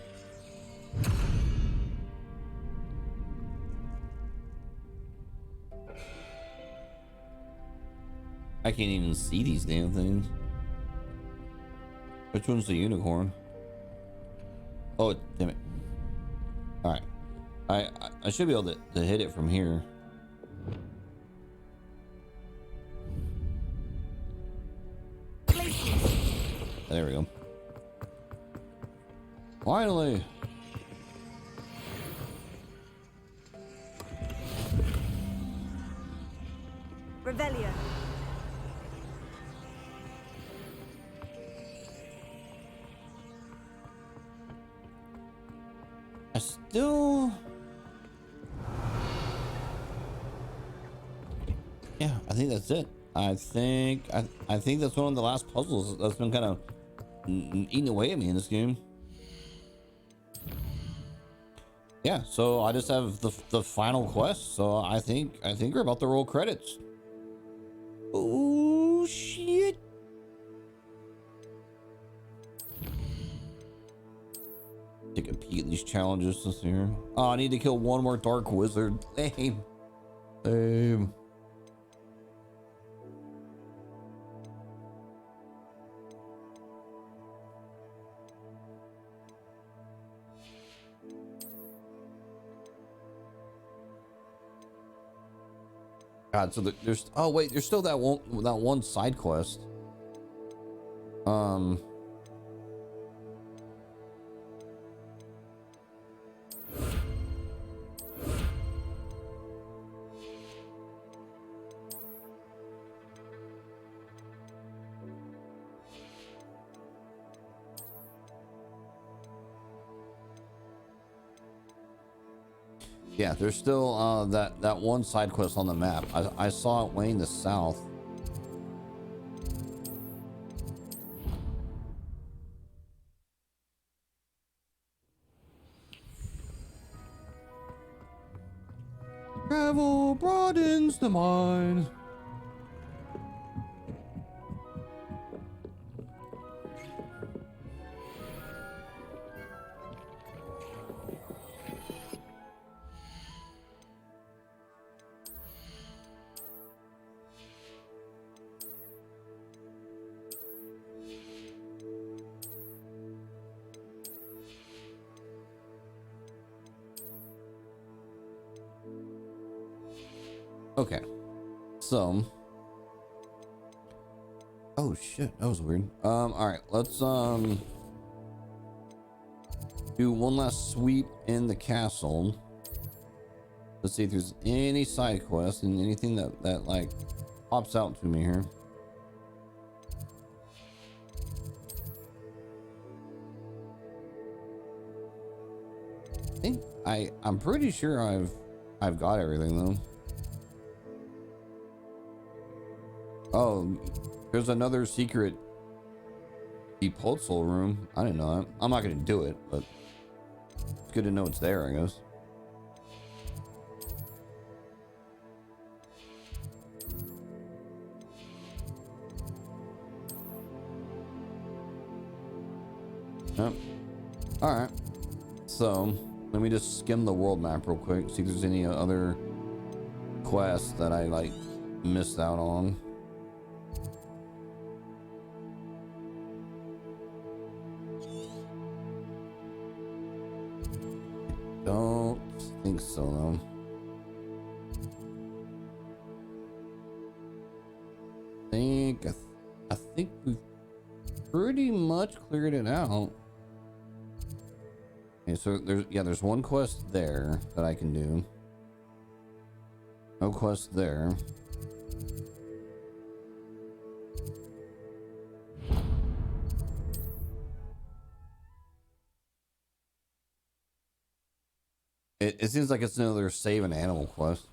I can't even see these damn things. Which one's the unicorn? Oh, damn it. Alright. I should be able to hit it from here. There we go. Finally. Revelio. I still... that's it. I think that's one of the last puzzles that's been kind of eating away at me in this game. Yeah, so I just have the final quest. So I think we're about to roll credits. Oh shit! Take a peek at these challenges this year. Oh, I need to kill one more dark wizard. Lame. Lame. God, so there's oh wait, there's still that one side quest. Yeah, there's still that one side quest on the map. I saw it way in the south. Travel broadens the mind. Okay, so oh shit, that was weird. All right, let's do one last sweep in the castle. Let's see if there's any side quests and anything that like pops out to me here. I'm pretty sure I've got everything though. Oh, there's another secret deep soul room. I didn't know that. I'm not gonna do it, but it's good to know it's there, I guess. Yep. All right. So let me just skim the world map real quick, see if there's any other quests that I like missed out on. Don't think so though. I think we've pretty much cleared it out. Okay, so there's one quest there that I can do. No quest there. It seems like it's another save an animal quest.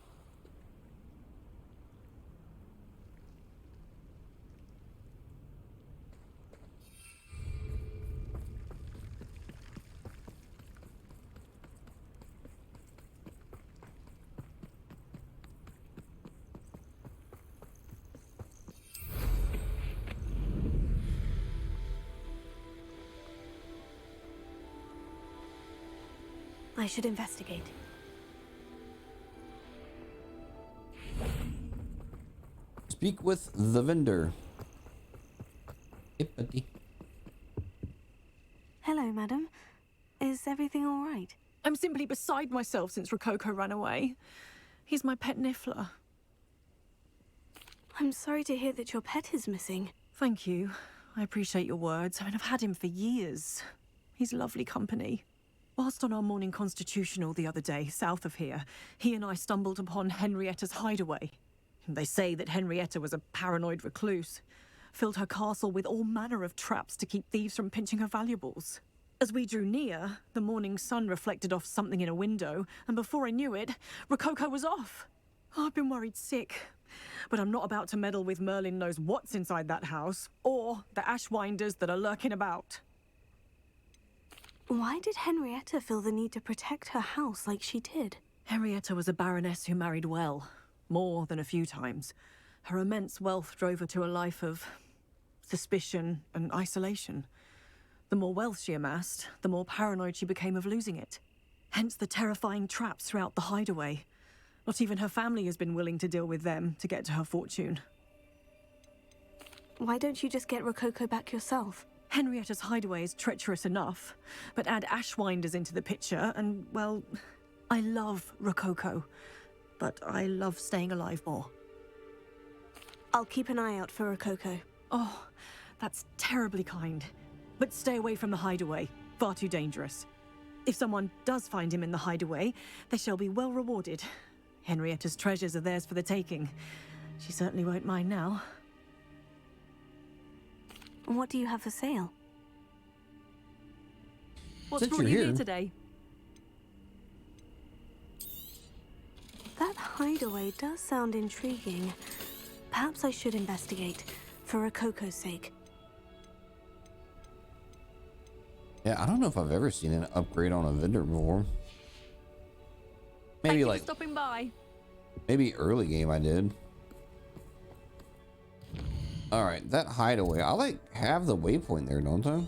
I should investigate. Speak with the vendor. Hello, madam. Is everything all right? I'm simply beside myself since Rococo ran away. He's my pet Niffler. I'm sorry to hear that your pet is missing. Thank you. I appreciate your words. I mean, I've had him for years. He's lovely company. Whilst on our morning constitutional the other day, south of here, he and I stumbled upon Henrietta's hideaway. They say that Henrietta was a paranoid recluse, filled her castle with all manner of traps to keep thieves from pinching her valuables. As we drew near, the morning sun reflected off something in a window, and before I knew it, Rococo was off. Oh, I've been worried sick. But I'm not about to meddle with Merlin knows what's inside that house, or the Ashwinders that are lurking about. Why did Henrietta feel the need to protect her house like she did? Henrietta was a baroness who married well, more than a few times. Her immense wealth drove her to a life of suspicion and isolation. The more wealth she amassed, the more paranoid she became of losing it. Hence the terrifying traps throughout the hideaway. Not even her family has been willing to deal with them to get to her fortune. Why don't you just get Rococo back yourself? Henrietta's hideaway is treacherous enough, but add Ashwinders into the picture and, well, I love Rococo, but I love staying alive more. I'll keep an eye out for Rococo. Oh, that's terribly kind. But stay away from the hideaway. Far too dangerous. If someone does find him in the hideaway, they shall be well rewarded. Henrietta's treasures are theirs for the taking. She certainly won't mind now. What do you have for sale? What's brought you here today? That hideaway does sound intriguing. Perhaps I should investigate, for Rococo's sake. Yeah, I don't know if I've ever seen an upgrade on a vendor before. Maybe like stopping by. Maybe early game I did. All right, that hideaway. I like have the waypoint there, don't I?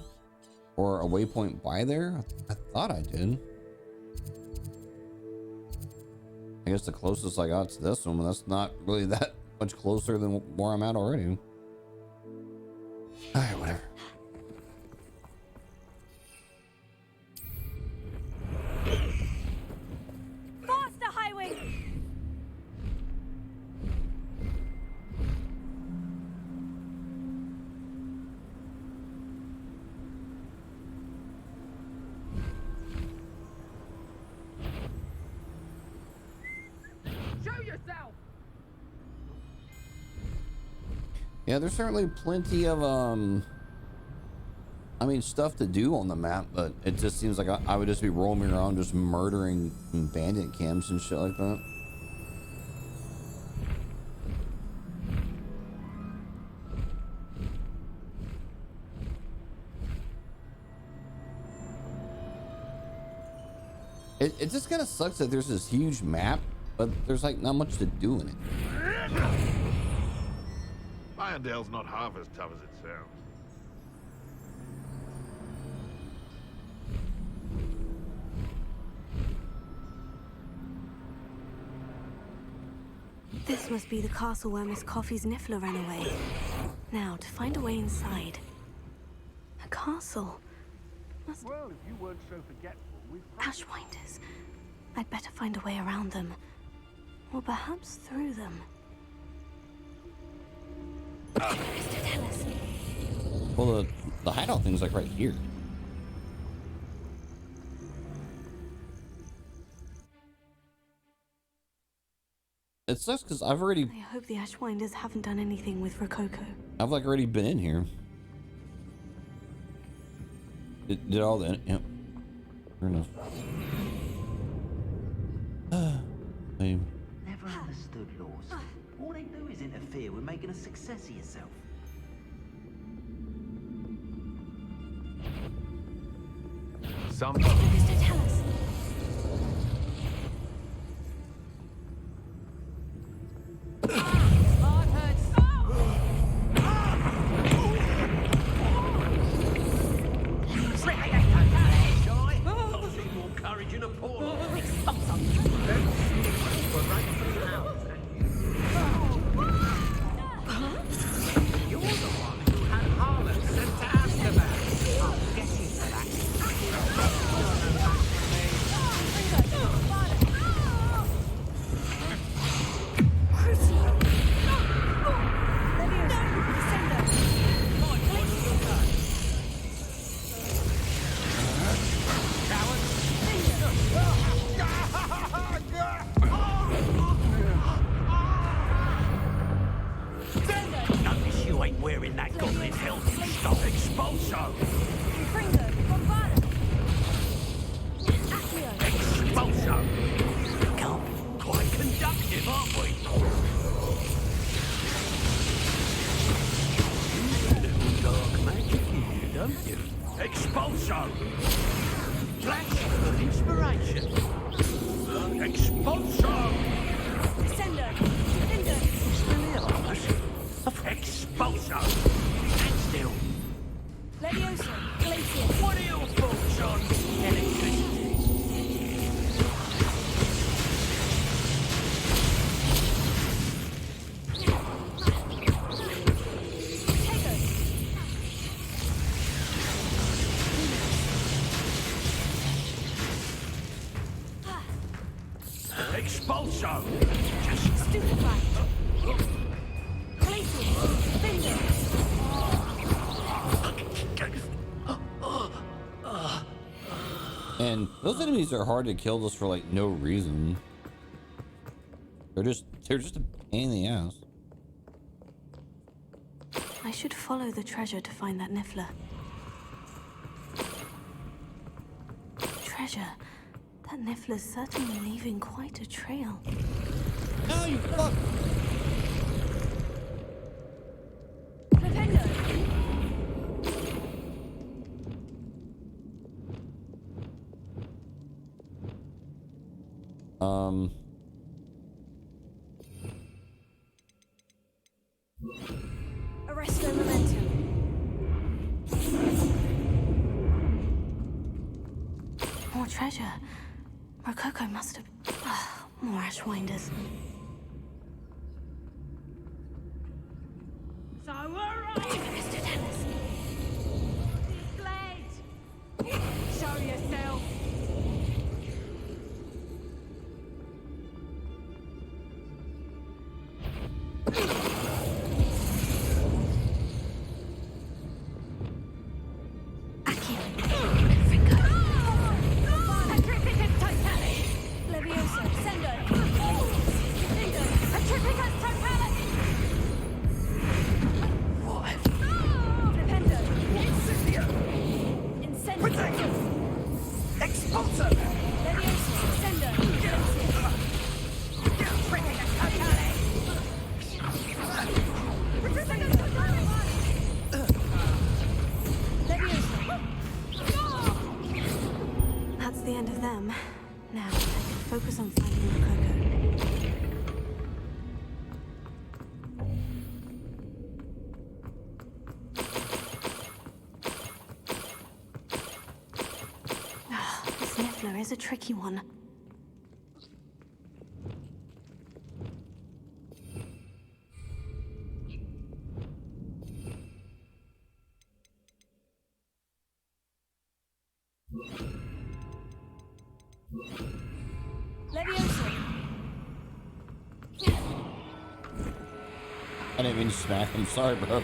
Or a waypoint by there? I thought I did. I guess the closest I got to this one, that's not really that much closer than where I'm at already. All right, whatever. Faster, Highway! Show yourself! Yeah, there's certainly plenty of I mean, stuff to do on the map, but it just seems like I would just be roaming around just murdering bandit camps and shit like that. It just kind of sucks that there's this huge map, but there's like not much to do in it. Irondale's not half as tough as it sounds. This must be the castle where Miss Coffee's Niffler ran away. Now, to find a way inside. A castle? Well, if you weren't so forgetful, Ashwinders. I'd better find a way around them. Or perhaps through them. Mr. Tellis. Well, the hideout thing's like right here. It sucks because I've already... I hope the Ashwinders haven't done anything with Rococo. I've like already been in here. Did all that? Yep. Fair enough. Never understood laws. All they do is interfere with making a success of yourself. Mr. Tellis. Courage in a poor. You're the one who had Harlan sent to Azkaban. I'll get you for that. Notice you ain't wearing that goblin helmet. Stop Expulso! Expulso! Can't be quite conductive, aren't we? don't you? Expulso! Flash of inspiration! Expulso! Descendo! Defendo! Expulso! Stand still! Levioso! Glacier! What are your thoughts on electricity? Expulso! Just Stupefy! Glacier! Defendo! And those enemies are hard to kill just for like no reason. They're just a pain in the ass. I should follow the treasure to find that Niffler. Treasure? That Niffler's certainly leaving quite a trail. Oh, you fuck! Arresto momentum. More treasure. Rococo must have... more Ashwinders. So alright! Mr. Dennis! These blades! Show yourself! That's the end of them. Now, I can focus on finding Rococo. This Niffler is a tricky one. Levioso! I didn't mean to smack him. Sorry, bro.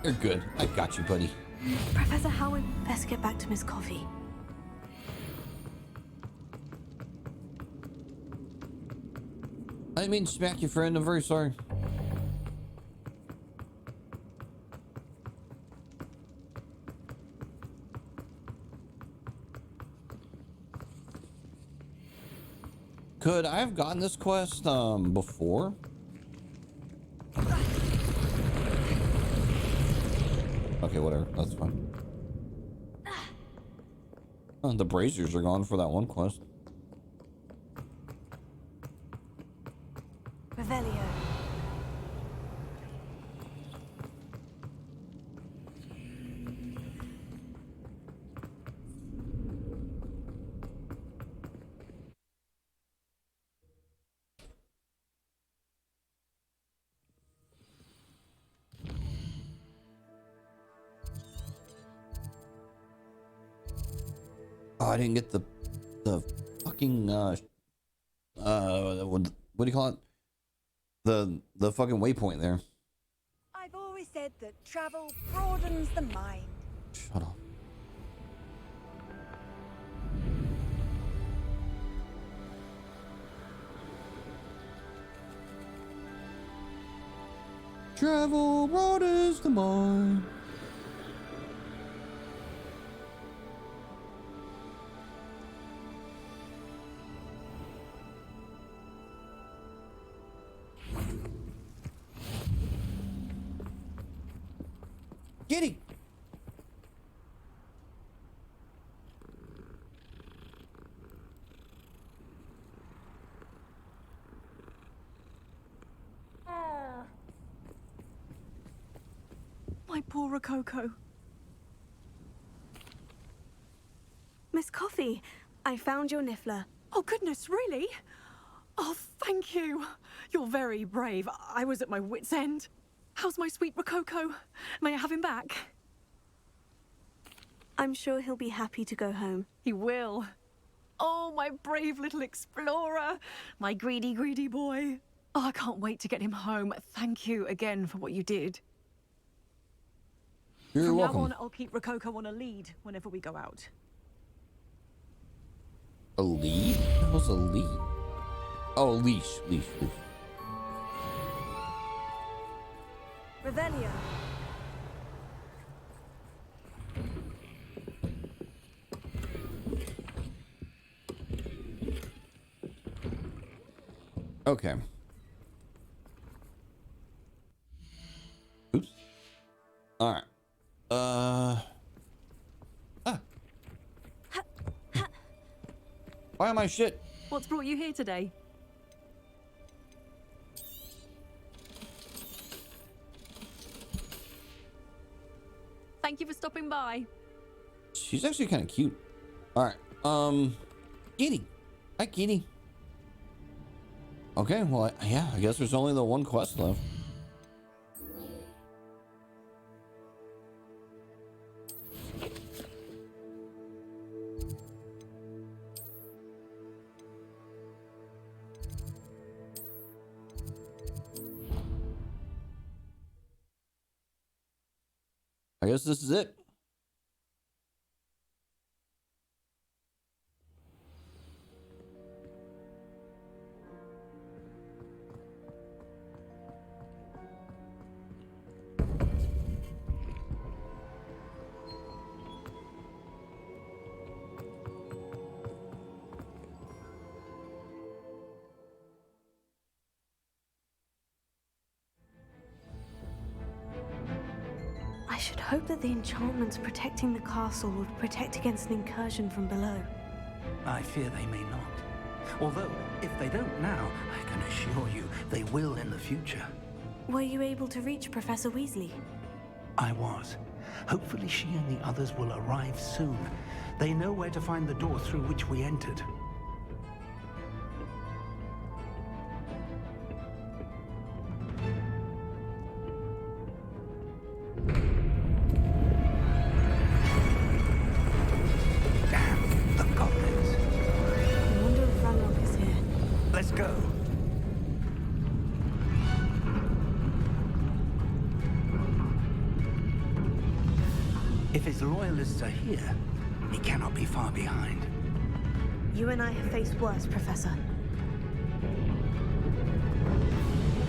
You're good. I got you, buddy. Professor Howard, best get back to Miss Coffee. I didn't mean to smack you, friend. I'm very sorry. Could I have gotten this quest before? Okay, whatever. That's fine. Oh, the braziers are gone for that one quest. Revelio. Oh, I didn't get the fucking what do you call it? The fucking waypoint there. I've always said that travel broadens the mind. Shut up. Travel broadens the mind. Giddy! My poor Rococo. Miss Coffee, I found your niffler. Oh, goodness, really? Oh, thank you. You're very brave. I was at my wit's end. How's my sweet Rococo? May I have him back? I'm sure he'll be happy to go home. He will. Oh, my brave little explorer. My greedy, greedy boy. Oh, I can't wait to get him home. Thank you again for what you did. You're From welcome. now on, I'll keep Rococo on a lead whenever we go out. A lead? What was a lead? Oh, leash. Revelio. Okay. Oops. All right. Why am I shit? What's brought you here today? Thank you for stopping by. She's actually kind of cute. All right. Kitty. Hi, Kitty. Okay, well, yeah, I guess there's only the one quest left. I guess this is it. I should hope that the enchantments protecting the castle would protect against an incursion from below. I fear they may not. Although, if they don't now, I can assure you they will in the future. Were you able to reach Professor Weasley? I was. Hopefully she and the others will arrive soon. They know where to find the door through which we entered. Damn, the goblins. I wonder if Ranrock is here. Let's go. If his loyalists are here, he cannot be far behind. You and I have faced worse, Professor.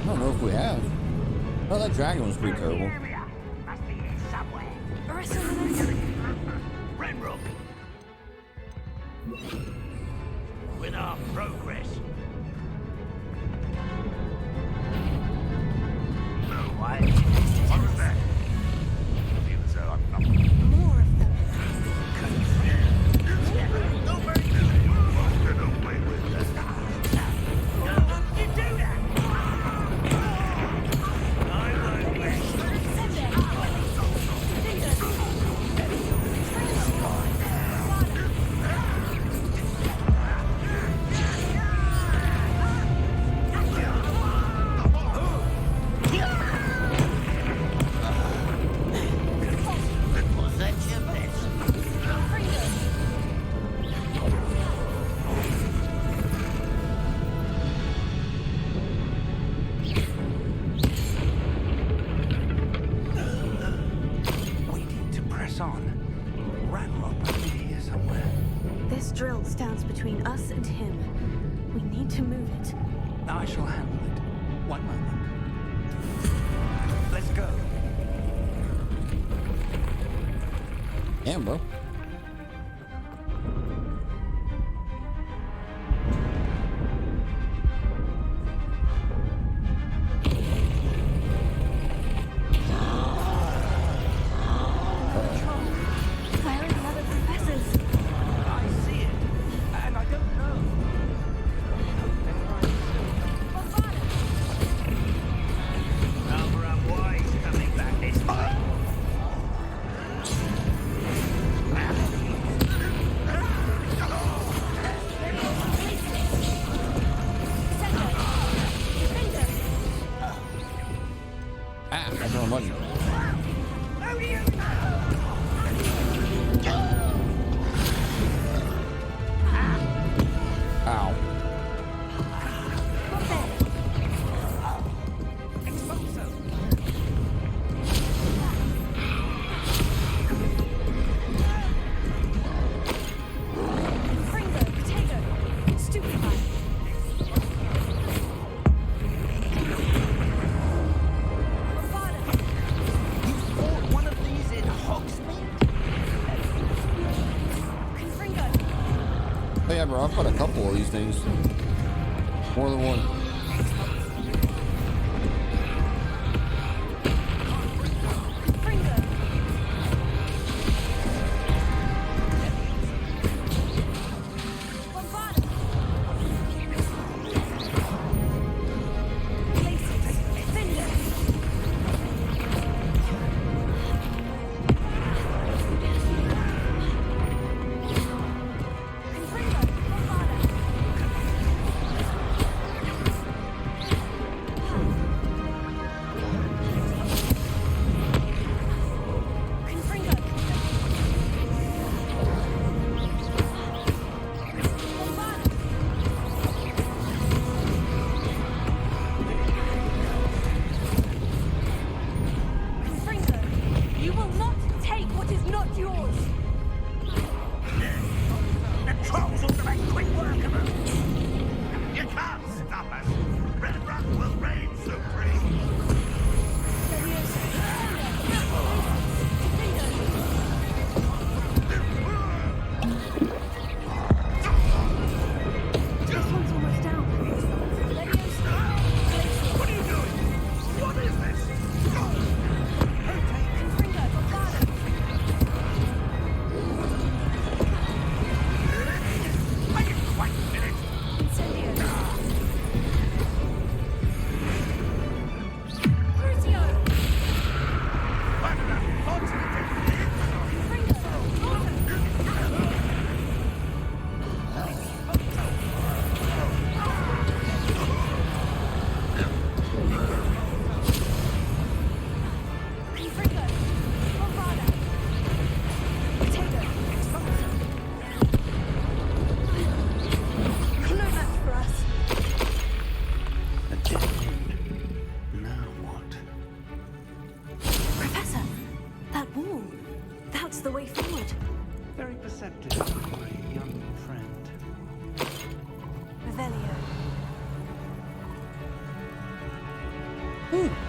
I don't know if we have. Oh, that dragon was pretty terrible. Must be here somewhere. Renrock. With our progress. No way. What was that? I feel as though I'm More of them. You do that! Waiting to press on. Ranrock must be here somewhere. This drill stands between us and him. We need to move it. I shall handle it. One moment. Let's go. Damn, bro. Ah, that's the wrong button. Ow. Oh yeah, bro, I've got a couple of these things. More than one.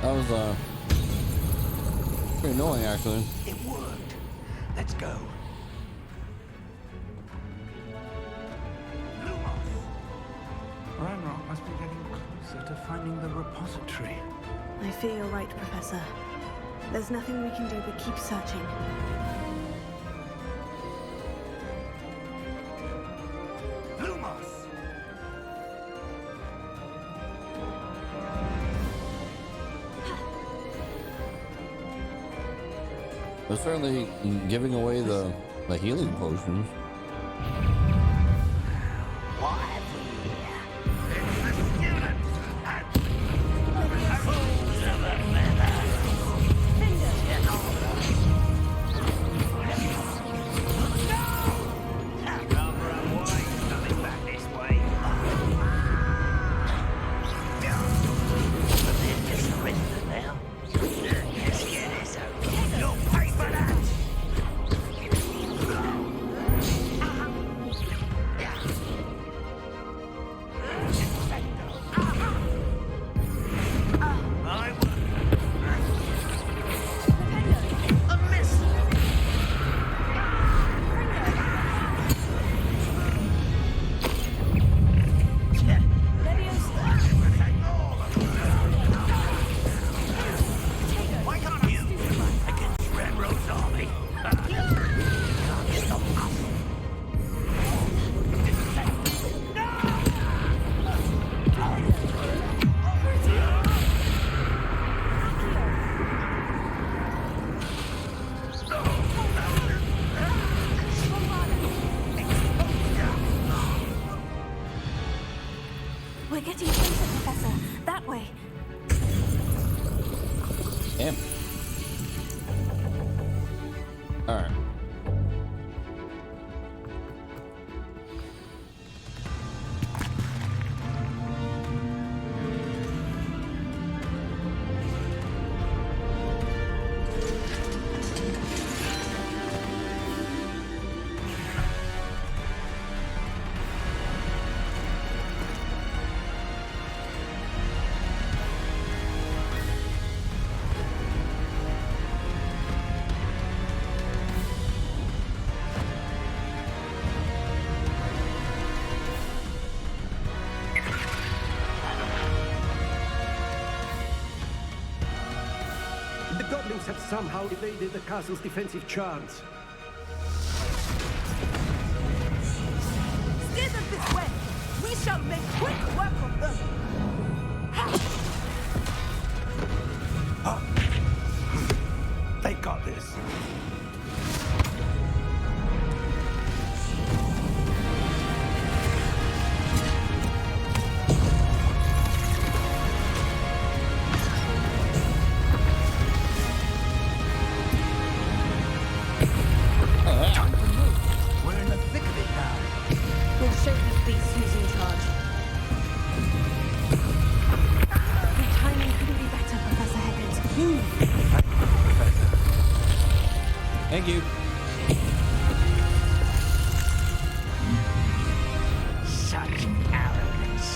That was pretty annoying, actually. It worked. Let's go. Ranrock must be getting closer to finding the repository. I fear you're right, Professor. There's nothing we can do but keep searching. They're certainly giving away the healing potions. Damn. Alright. The goblins have somehow evaded the castle's defensive charms. Steer them this way. We shall make quick work of them. They got this. Time to move. We're in the thick of it now. We'll show these beasts who's in charge. Your timing couldn't be better, Professor Heggett. Thank you. Such arrogance.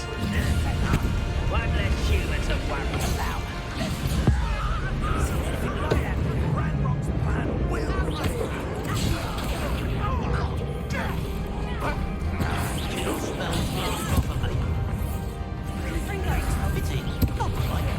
One less human to worry about. See anything like that? Ranrock's plan will kill spells not properly. Everything goes up, it's in. Not like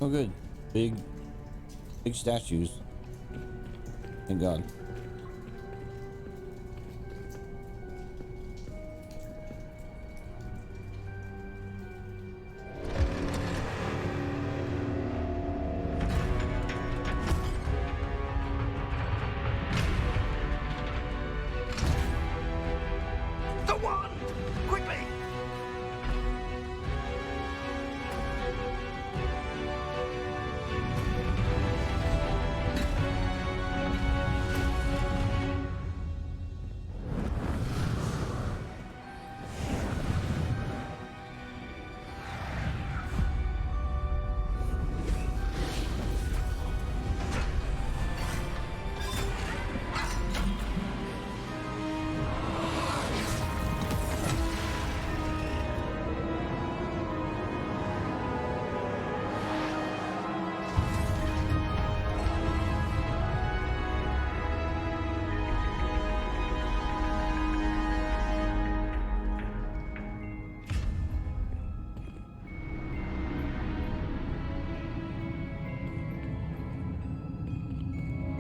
Oh, good. Big statues. Thank God. The wand! Quickly!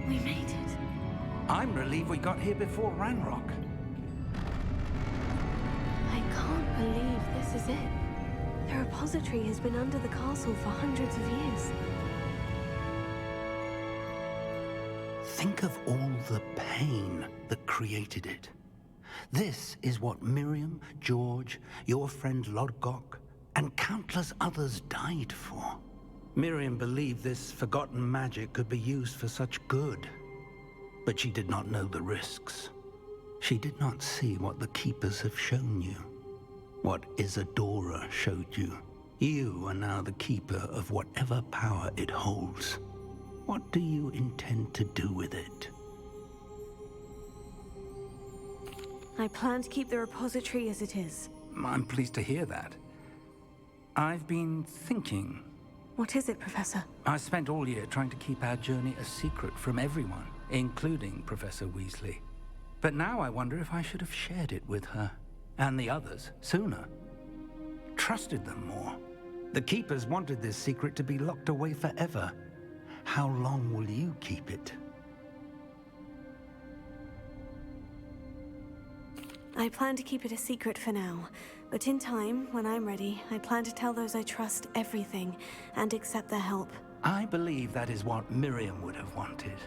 We made it. I'm relieved we got here before Ranrock. I can't believe this is it. The repository has been under the castle for hundreds of years. Think of all the pain that created it. This is what Miriam, George, your friend Lodgok, and countless others died for. Miriam believed this forgotten magic could be used for such good, but she did not know the risks. She did not see what the Keepers have shown you, what Isadora showed you. You are now the Keeper of whatever power it holds. What do you intend to do with it? I plan to keep the repository as it is. I'm pleased to hear that. I've been thinking. What is it, Professor? I spent all year trying to keep our journey a secret from everyone, including Professor Weasley. But now I wonder if I should have shared it with her, and the others, sooner. Trusted them more. The Keepers wanted this secret to be locked away forever. How long will you keep it? I plan to keep it a secret for now, but in time, when I'm ready, I plan to tell those I trust everything and accept their help. I believe that is what Miriam would have wanted.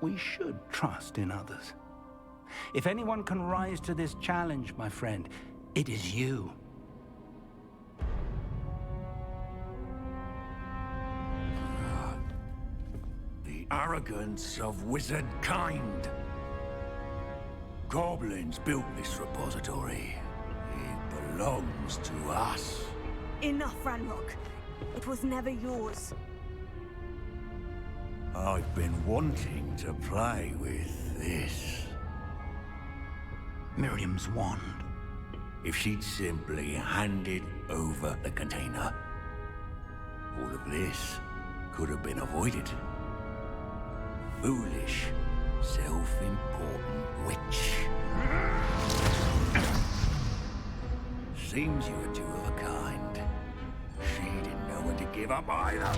We should trust in others. If anyone can rise to this challenge, my friend, it is you. The arrogance of wizard kind. Goblins built this repository. It belongs to us. Enough, Ranrock. It was never yours. I've been wanting to play with this. Miriam's wand. If she'd simply handed over the container, all of this could have been avoided. Foolish, self-important witch. Seems you were two of a kind. She didn't know when to give up either.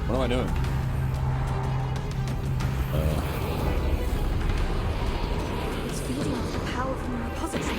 What am I doing? It's feeding off the power from the repository.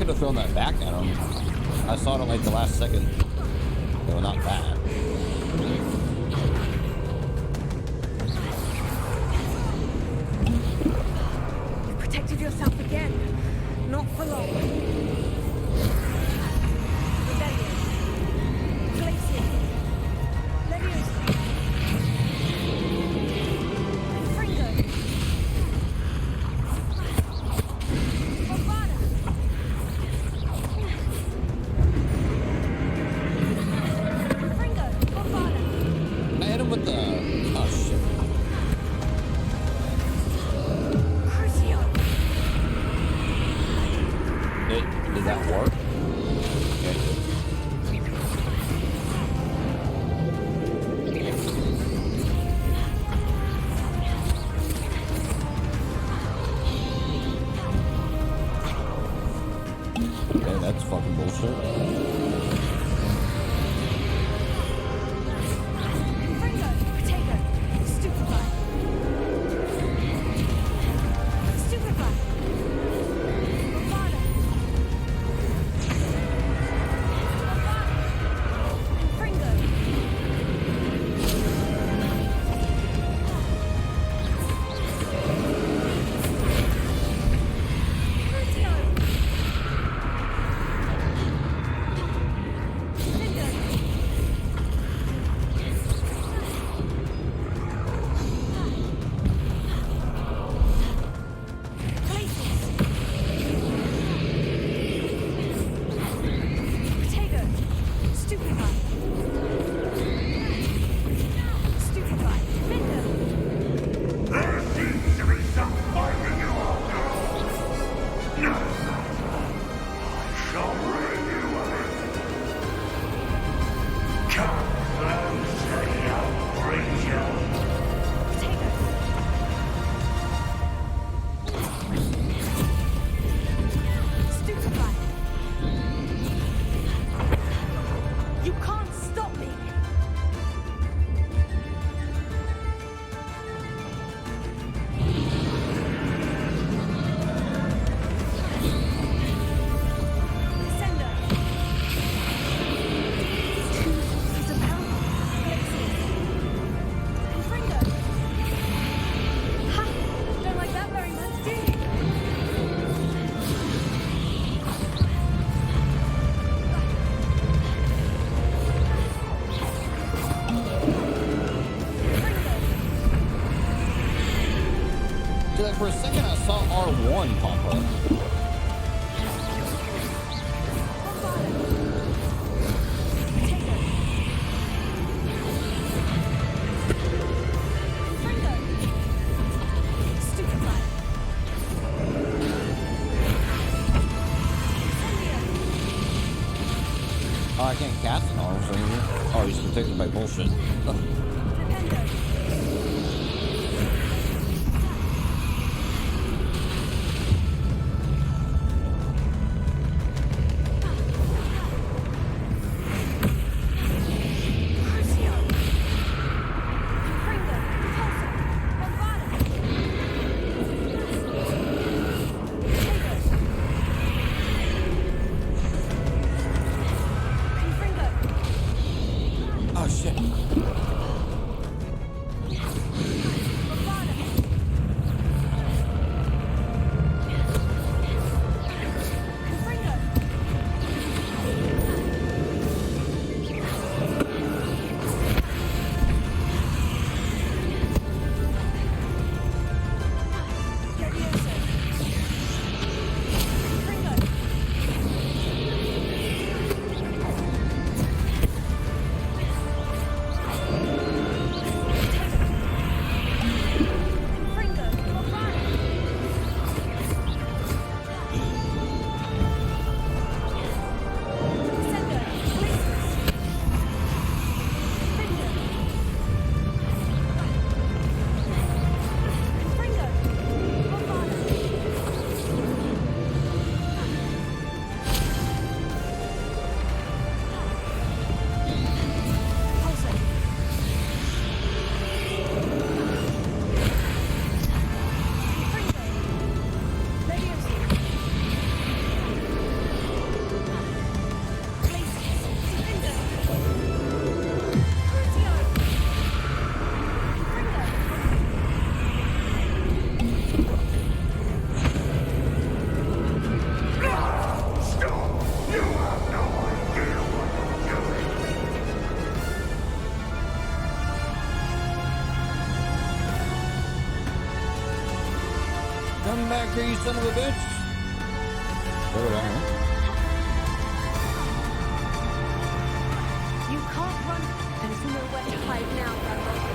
could have thrown that back at him. I saw it at like the last second. No, not that. You protected yourself again. Not for long. Rebellion. Glacier. Leviosa. Fringo. Bombada. Fringo. Bombada. I hit him with the... Oh, shit. Crucio. Did that work? Yeah, it did. Okay, that's fucking bullshit. Fringo. Potato. Stupefy. Stupefy. Bombada. Fringo. Crucio. Potato. Stupefy. Stupefy. Fender. There seems to be some fight in you all girls. No. I shall rid you of it. Come closer, young creature. Potato. Stupefy. You can't stop me. Descender. Two sources of power. Glacier. Fringo. Ha! Don't like that very much, do you? Dude, like for a second I saw R1 pop up. Oh, I can't cast an arm, so oh, he's protected by bullshit. Oh shit. Come back here, you son of a bitch. Go down. You can't run. There's nowhere to hide now, Ranrock.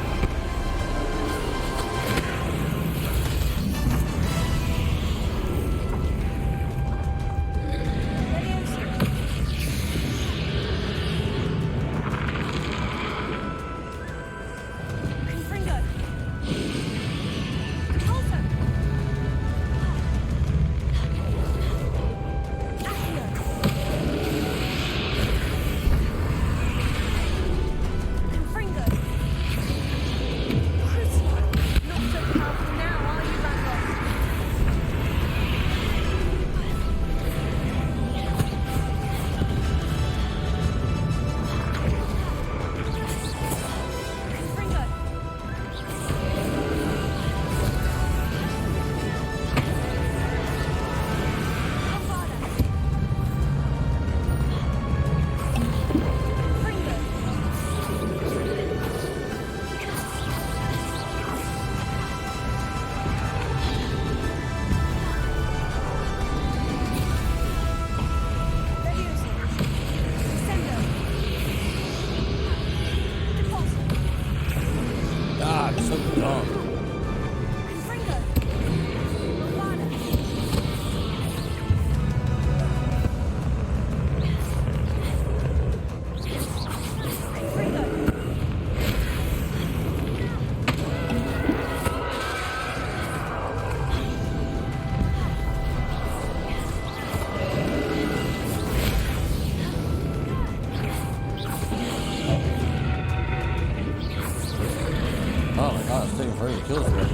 Kills her.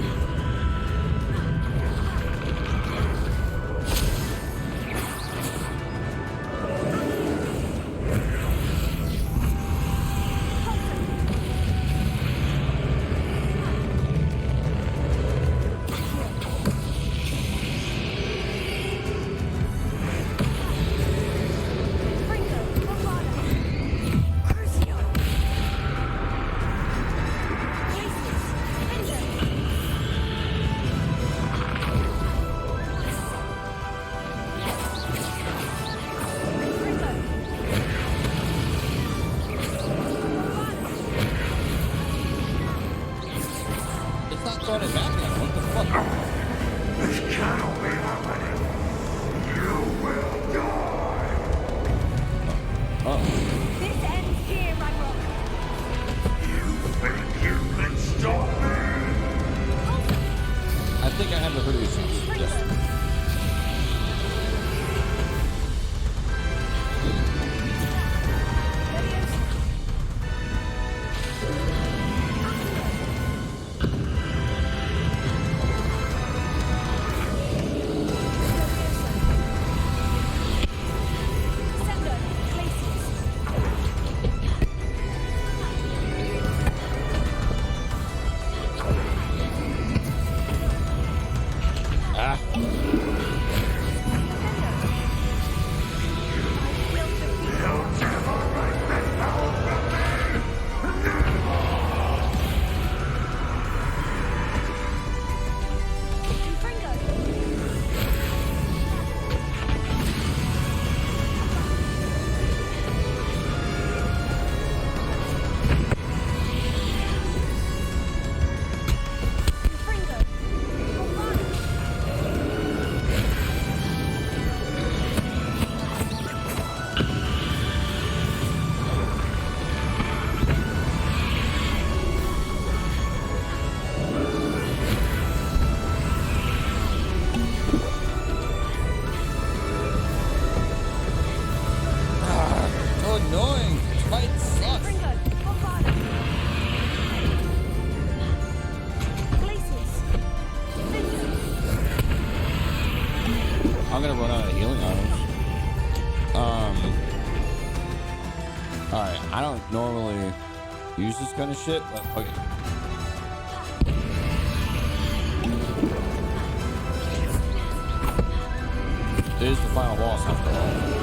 I'm gonna run out of healing items. Alright, I don't normally use this kind of shit, but okay. It is the final boss after all.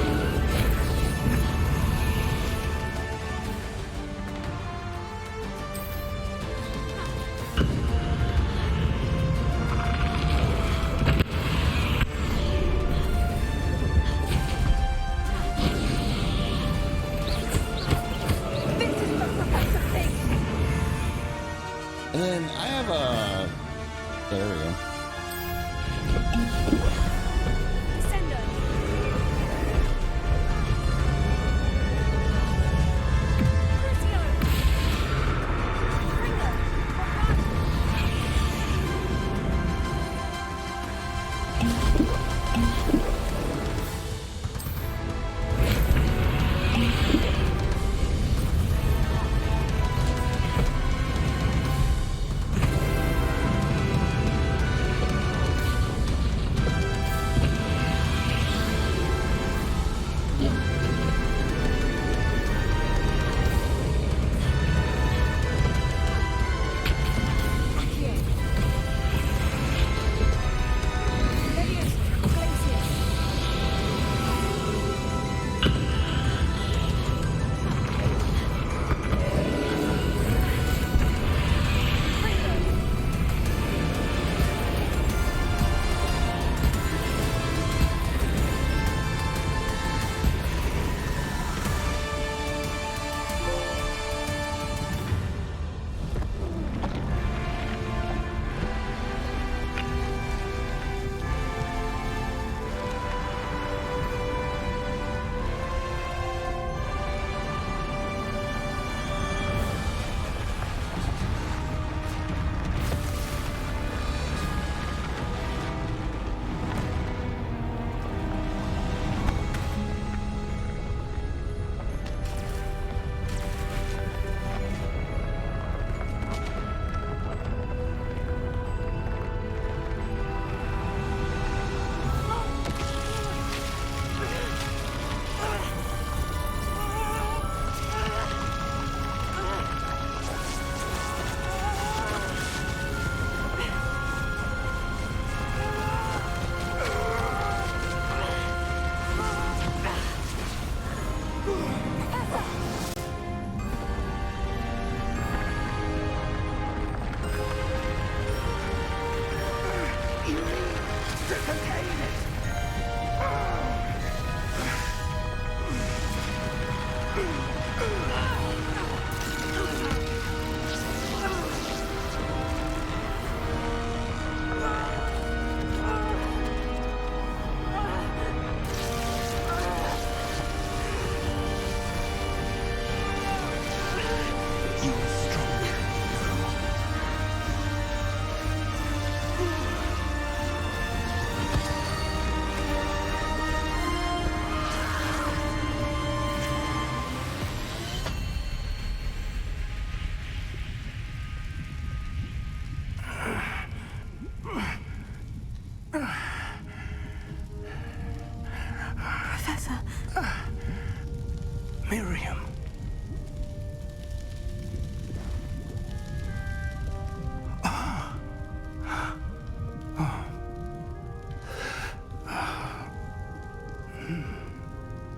Professor. Miriam.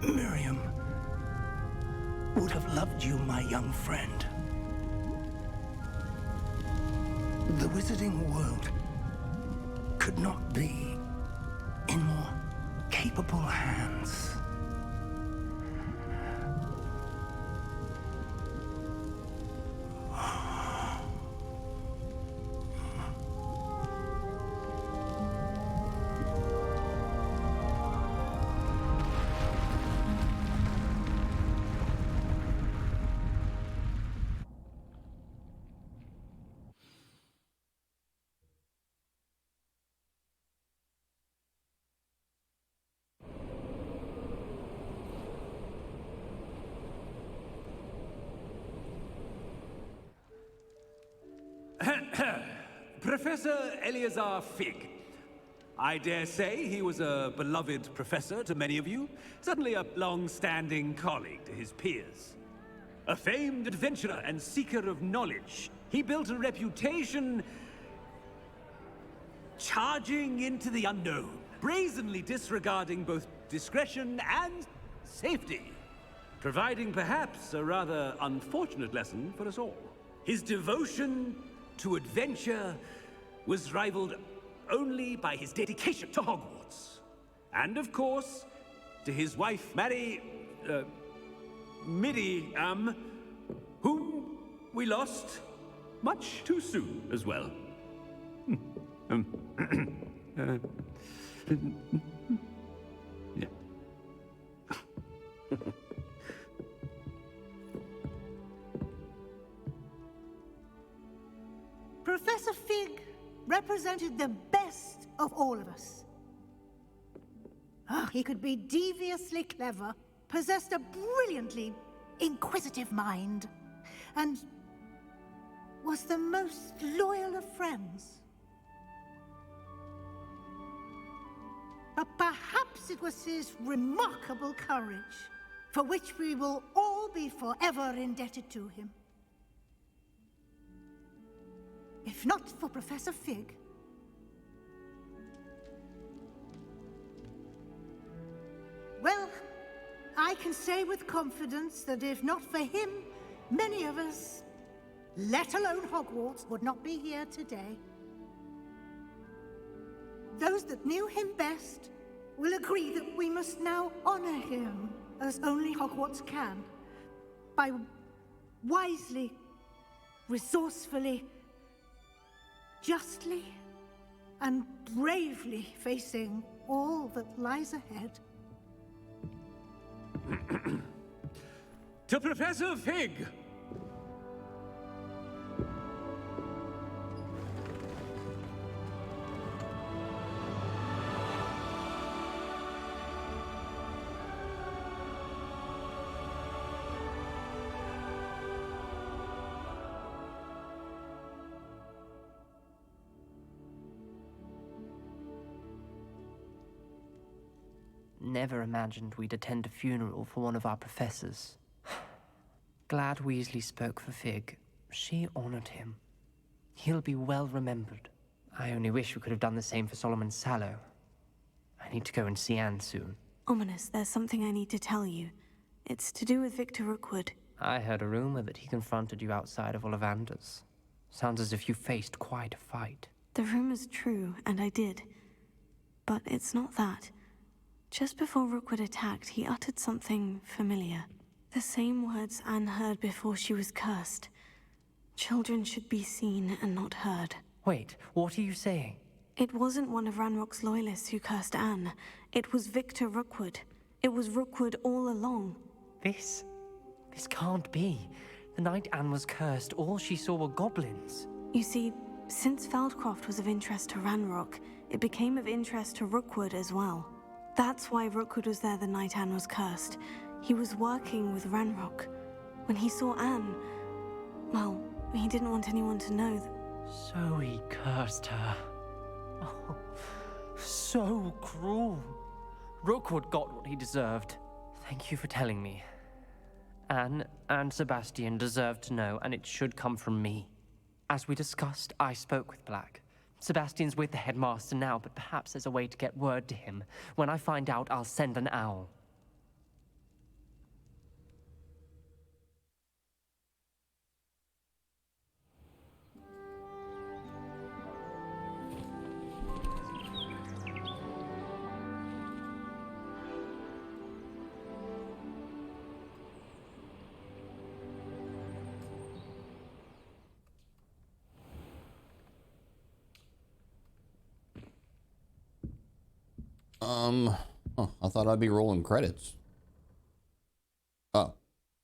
Miriam would have loved you, my young friend. The wizarding world could not be in more capable hands. Professor Eleazar Fig. I dare say he was a beloved professor to many of you, certainly a long-standing colleague to his peers. A famed adventurer and seeker of knowledge, he built a reputation charging into the unknown, brazenly disregarding both discretion and safety, providing perhaps a rather unfortunate lesson for us all. His devotion to adventure was rivaled only by his dedication to Hogwarts. And of course, to his wife, Miriam, whom we lost much too soon as well. Yeah. Professor Fig represented the best of all of us. He could be deviously clever, possessed a brilliantly inquisitive mind, and was the most loyal of friends. But perhaps it was his remarkable courage, for which we will all be forever indebted to him. If not for Professor Fig, well, I can say with confidence that if not for him, many of us, let alone Hogwarts, would not be here today. Those that knew him best will agree that we must now honor him as only Hogwarts can, by wisely, resourcefully, justly, and bravely facing all that lies ahead. To Professor Fig! Never imagined we'd attend a funeral for one of our professors. Glad Weasley spoke for Fig. She honored him. He'll be well remembered. I only wish we could have done the same for Solomon Sallow. I need to go and see Anne soon. Ominous, there's something I need to tell you. It's to do with Victor Rookwood. I heard a rumor that he confronted you outside of Ollivander's. Sounds as if you faced quite a fight. The rumor's true, and I did. But it's not that. Just before Rookwood attacked, he uttered something familiar. The same words Anne heard before she was cursed. Children should be seen and not heard. Wait, what are you saying? It wasn't one of Ranrock's loyalists who cursed Anne. It was Victor Rookwood. It was Rookwood all along. This can't be. The night Anne was cursed, all she saw were goblins. You see, since Feldcroft was of interest to Ranrock, it became of interest to Rookwood as well. That's why Rookwood was there the night Anne was cursed. He was working with Ranrock. When he saw Anne, well, he didn't want anyone to know that. So he cursed her. Oh, so cruel. Rookwood got what he deserved. Thank you for telling me. Anne and Sebastian deserve to know, and it should come from me. As we discussed, I spoke with Black. Sebastian's with the headmaster now, but perhaps there's a way to get word to him. When I find out, I'll send an owl. I thought I'd be rolling credits. Oh,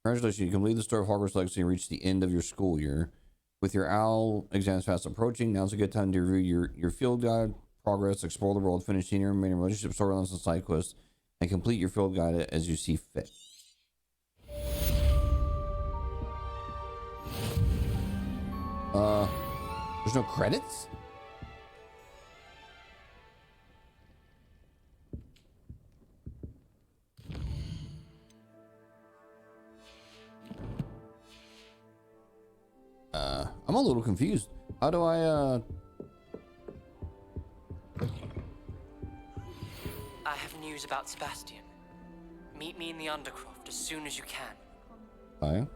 congratulations, you completed the story of Hogwarts Legacy and reached the end of your school year. With your owl exams fast approaching, now's a good time to review your field guide progress, explore the world, finish senior and remaining relationship storylines and side quests, and complete your field guide as you see fit. There's no credits? I'm a little confused. How do I, I have news about Sebastian. Meet me in the Undercroft as soon as you can. Hi.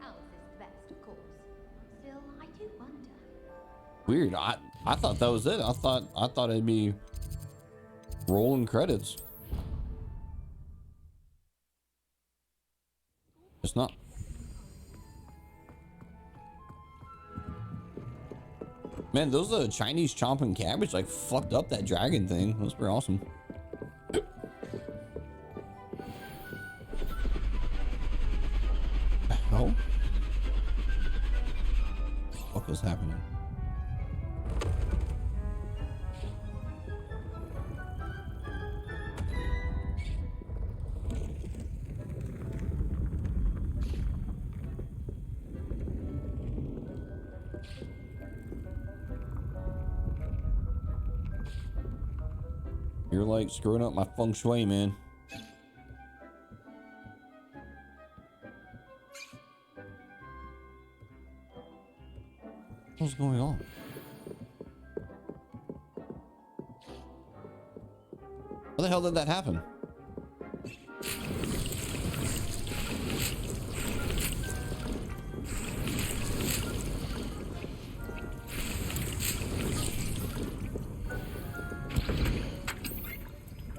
Alice is the best, of course. Still, I do wonder. Weird. I thought that was it. I thought it'd be rolling credits. It's not. Man, those Chinese chomping cabbage like fucked up that dragon thing. That's pretty awesome. Oh, what was happening? You're like screwing up my feng shui, man. What's going on? How the hell did that happen?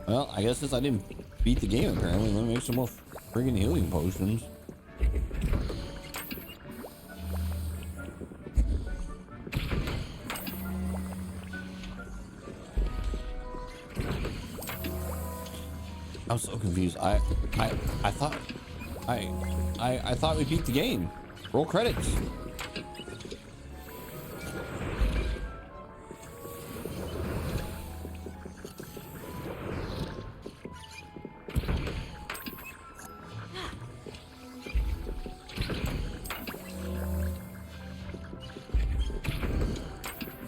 Well, I guess since I didn't beat the game, apparently, let me make some more friggin' healing potions. I'm so confused. I thought we beat the game. Roll credits.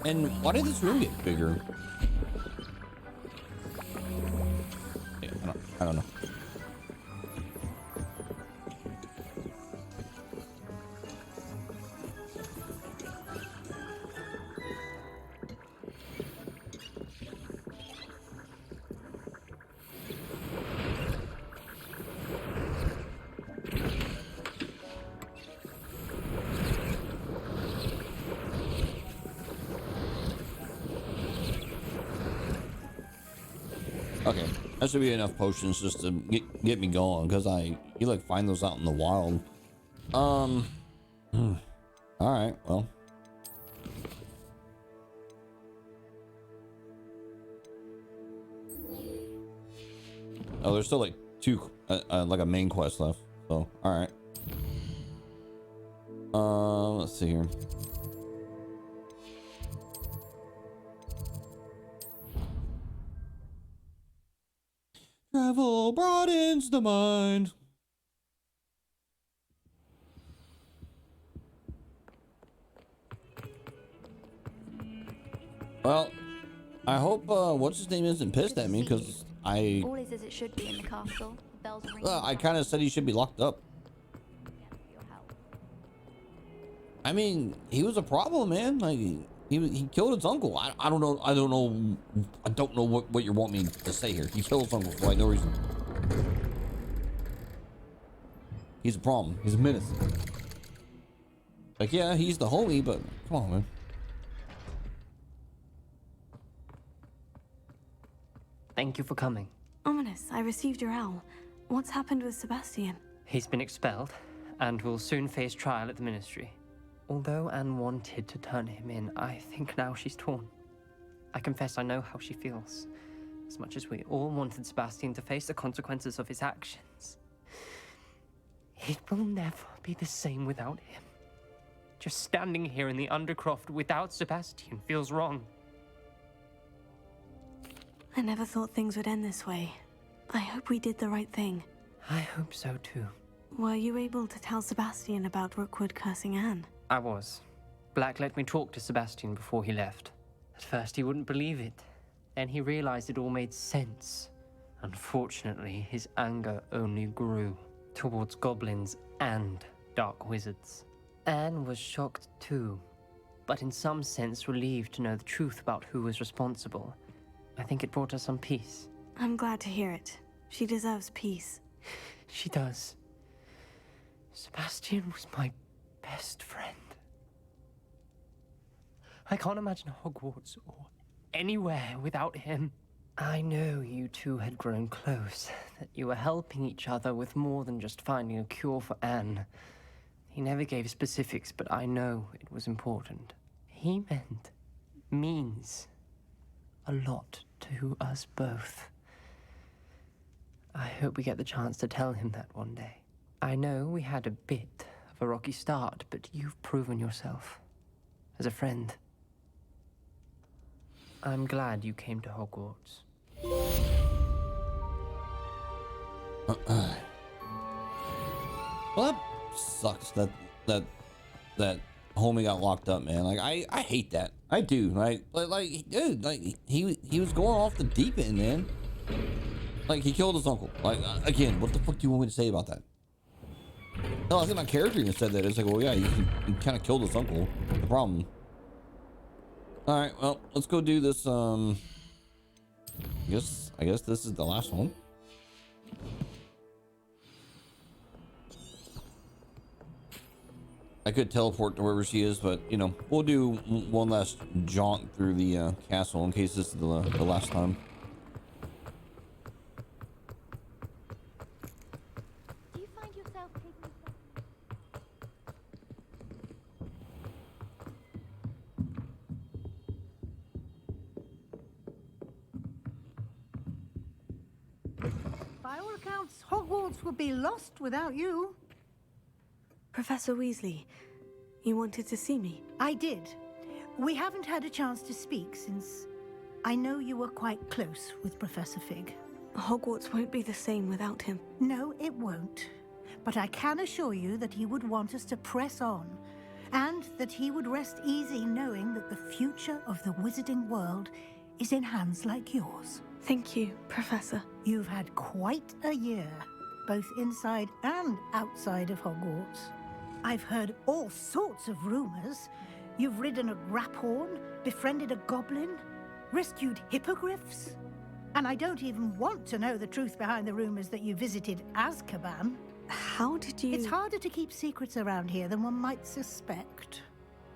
And why did this room get bigger? Yeah, I don't know. Okay, that should be enough potions just to get me going, because you like find those out in the wild. All right, well. Oh, there's still like two, like a main quest left. So, all right. Let's see here. Travel broadens the mind. Well, I hope what's his name isn't pissed at me, because All is as it should be in the castle. The bells are ringing. I kind of said he should be locked up. I mean, he was a problem, man. Like he killed his uncle. I don't know what you want me to say here. He killed his uncle for like no reason. He's a problem. He's a menace. Like, yeah, he's the homie, but come on, man. Thank you for coming. Ominous, I received your owl. What's happened with Sebastian? He's been expelled and will soon face trial at the ministry. Although Anne wanted to turn him in, I think now she's torn. I confess I know how she feels. As much as we all wanted Sebastian to face the consequences of his actions. It will never be the same without him. Just standing here in the Undercroft without Sebastian feels wrong. I never thought things would end this way. I hope we did the right thing. I hope so too. Were you able to tell Sebastian about Rookwood cursing Anne? I was. Black let me talk to Sebastian before he left. At first he wouldn't believe it. Then he realized it all made sense. Unfortunately, his anger only grew towards goblins and dark wizards. Anne was shocked too, but in some sense relieved to know the truth about who was responsible. I think it brought her some peace. I'm glad to hear it. She deserves peace. She does. Sebastian was my best friend. I can't imagine Hogwarts or anywhere without him. I know you two had grown close, that you were helping each other with more than just finding a cure for Anne. He never gave specifics, but I know it was important. He meant means a lot to us both. I hope we get the chance to tell him that one day. I know we had a bit of a rocky start, but you've proven yourself as a friend. I'm glad you came to Hogwarts. Well, that sucks that homie got locked up, man. Like I hate that. I do. Like dude, like he was going off the deep end, man. Like he killed his uncle. Like again, what the fuck do you want me to say about that? No, I think my character even said that. It's like, well, yeah, he kind of killed his uncle. What's the problem? All right, well, let's go do this. I guess this is the last one. I could teleport to wherever she is, but you know, we'll do one last jaunt through the castle in case this is the last time. Do you find yourself taking By all accounts, Hogwarts would be lost without you. Professor Weasley, you wanted to see me? I did. We haven't had a chance to speak since I know you were quite close with Professor Fig. Hogwarts won't be the same without him. No, it won't. But I can assure you that he would want us to press on, and that he would rest easy knowing that the future of the wizarding world is in hands like yours. Thank you, Professor. You've had quite a year, both inside and outside of Hogwarts. I've heard all sorts of rumors. You've ridden a graphorn, befriended a goblin, rescued hippogriffs. And I don't even want to know the truth behind the rumors that you visited Azkaban. How did you... It's harder to keep secrets around here than one might suspect.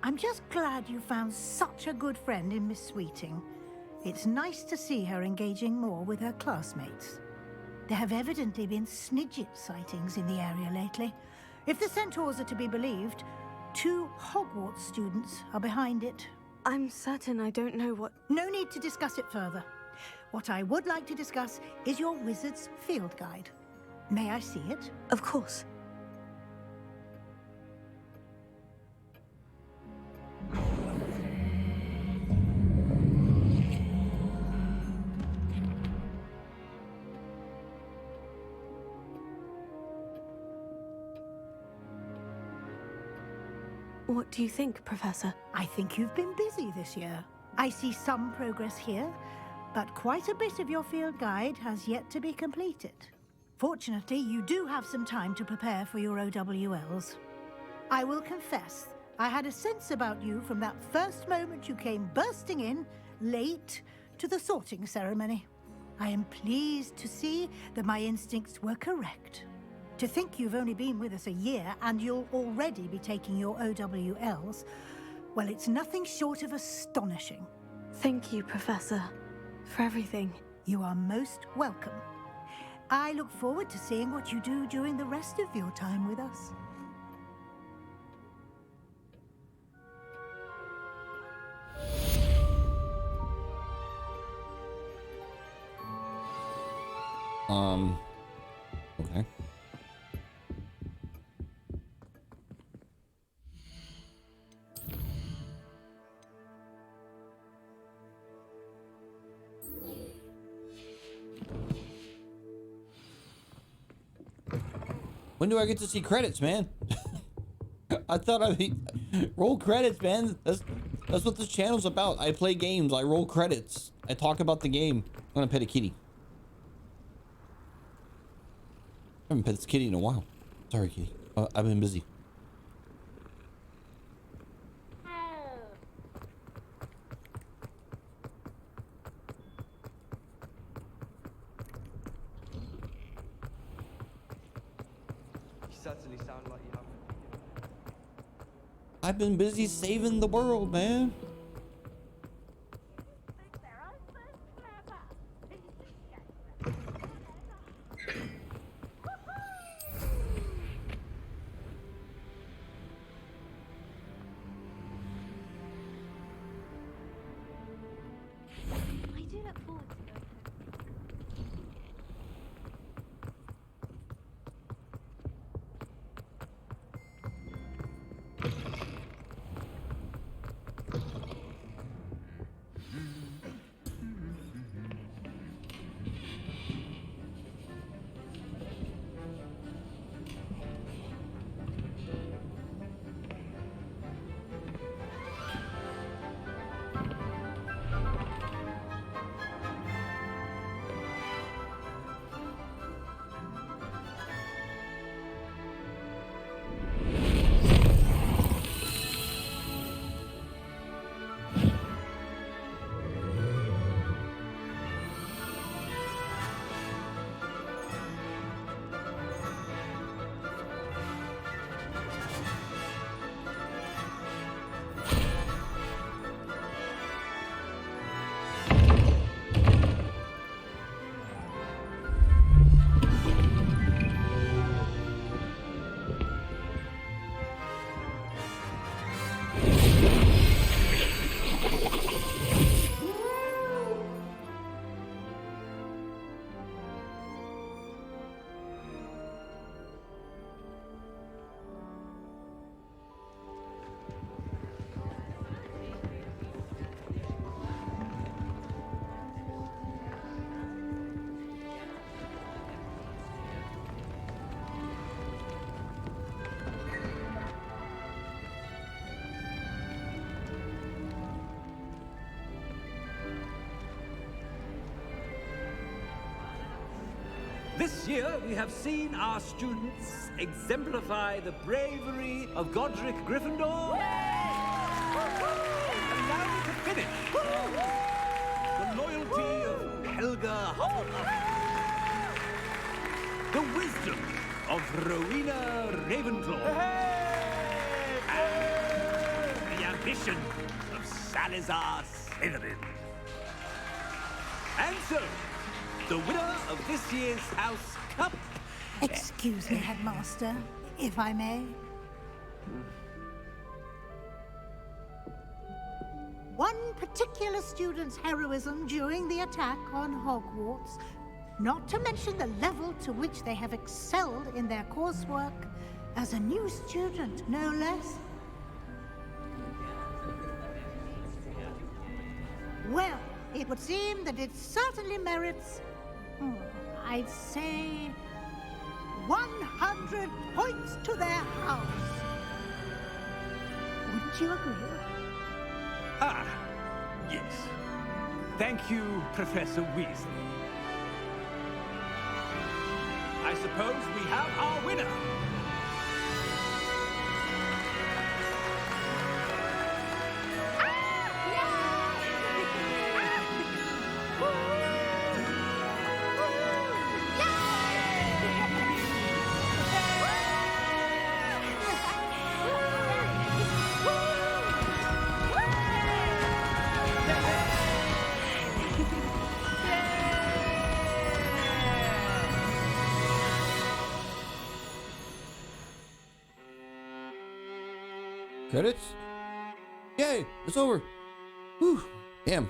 I'm just glad you found such a good friend in Miss Sweeting. It's nice to see her engaging more with her classmates. There have evidently been Snidget sightings in the area lately. If the centaurs are to be believed, 2 Hogwarts students are behind it. I'm certain I don't know what... No need to discuss it further. What I would like to discuss is your wizard's field guide. May I see it? Of course. What do you think, Professor? I think you've been busy this year. I see some progress here, but quite a bit of your field guide has yet to be completed. Fortunately, you do have some time to prepare for your OWLs. I will confess, I had a sense about you from that first moment you came bursting in, late, to the sorting ceremony. I am pleased to see that my instincts were correct. To think you've only been with us a year and you'll already be taking your OWLs, well, it's nothing short of astonishing. Thank you, Professor, for everything. You are most welcome. I look forward to seeing what you do during the rest of your time with us. Okay. When do I get to see credits, man? I thought I'd be... Roll credits, man. That's what this channel's about. I play games. I roll credits. I talk about the game. I'm gonna pet a kitty. I haven't pet this kitty in a while. Sorry, kitty. I've been busy. Certainly sound like you haven't. I've been busy saving the world, man. This year, we have seen our students exemplify the bravery of Godric Gryffindor. And now we can finish. The loyalty of Helga Hufflepuff. The wisdom of Rowena Ravenclaw. And the ambition of Salazar Slytherin. And so, the winner of this year's House Cup. Excuse me, Headmaster, if I may. One particular student's heroism during the attack on Hogwarts, not to mention the level to which they have excelled in their coursework, as a new student, no less. Well, it would seem that it certainly merits, I'd say, 100 points to their house. Wouldn't you agree? Ah, yes. Thank you, Professor Weasley. I suppose we have our winner. Credits? Yay, it's over. Whew, damn.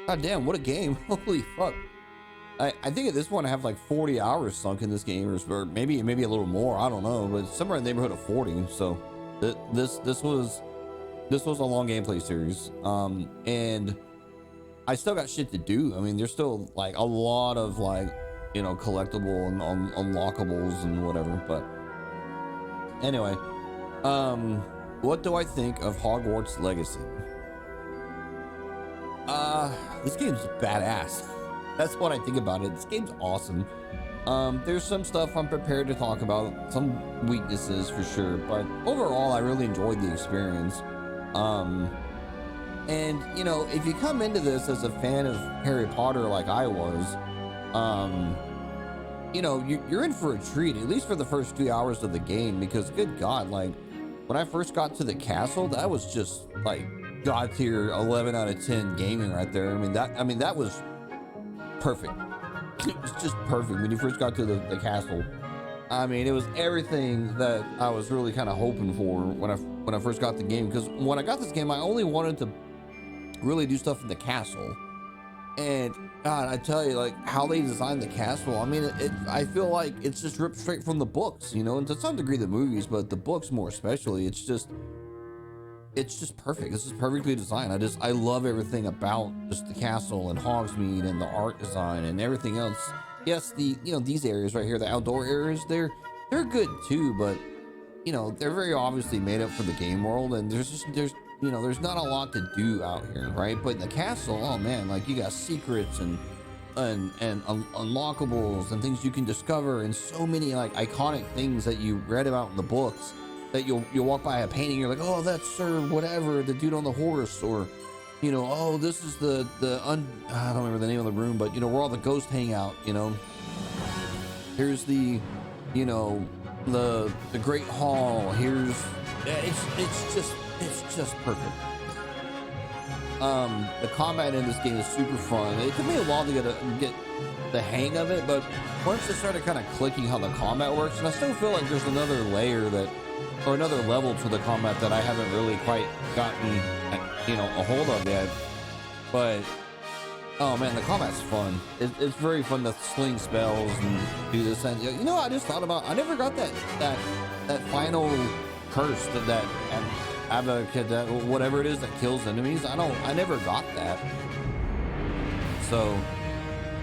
God damn, what a game. Holy fuck. I think at this point I have like 40 hours sunk in this game, or maybe a little more, I don't know, but somewhere in the neighborhood of 40. So this was a long gameplay series. And I still got shit to do. I mean, there's still like a lot of like, you know, collectible and unlockables and whatever, but anyway, what do I think of Hogwarts Legacy? This game's badass. That's what I think about it. This game's awesome. There's some stuff I'm prepared to talk about, some weaknesses for sure, but overall I really enjoyed the experience. And you know, if you come into this as a fan of Harry Potter like I was, you know, you're in for a treat, at least for the first few hours of the game, because good God, like when I first got to the castle, that was just like God tier 11 out of 10 gaming right there. I mean that was perfect. It was just perfect when you first got to the castle. I mean, it was everything that I was really kind of hoping for when I first got the game, because when I got this game I only wanted to really do stuff in the castle. And God, I tell you, like how they designed the castle. I mean, I feel like it's just ripped straight from the books, you know, and to some degree the movies, but the books more especially. It's just perfect. This is perfectly designed. I love everything about just the castle and Hogsmeade and the art design and everything else. Yes, these areas right here, the outdoor areas, they're good too, but you know, they're very obviously made up for the game world, and there's not a lot to do out here, right? But in the castle, oh man, like you got secrets and unlockables and things you can discover, and so many like iconic things that you read about in the books that you'll walk by a painting, you're like, oh, that's Sir whatever, the dude on the horse, or you know, oh, this is I don't remember the name of the room, but you know, where all the ghosts hang out, you know. Here's the, you know, the Great Hall. Here's it's just perfect. The combat in this game is super fun. It took me a while to get the hang of it, but once it started kind of clicking how the combat works, and I still feel like there's another layer or another level to the combat that I haven't really quite gotten, you know, a hold of yet. But oh man, the combat's fun. It's very fun to sling spells and do this. And you know, I just thought about, I never got that final curse that advocate, that whatever it is that kills enemies. I never got that. So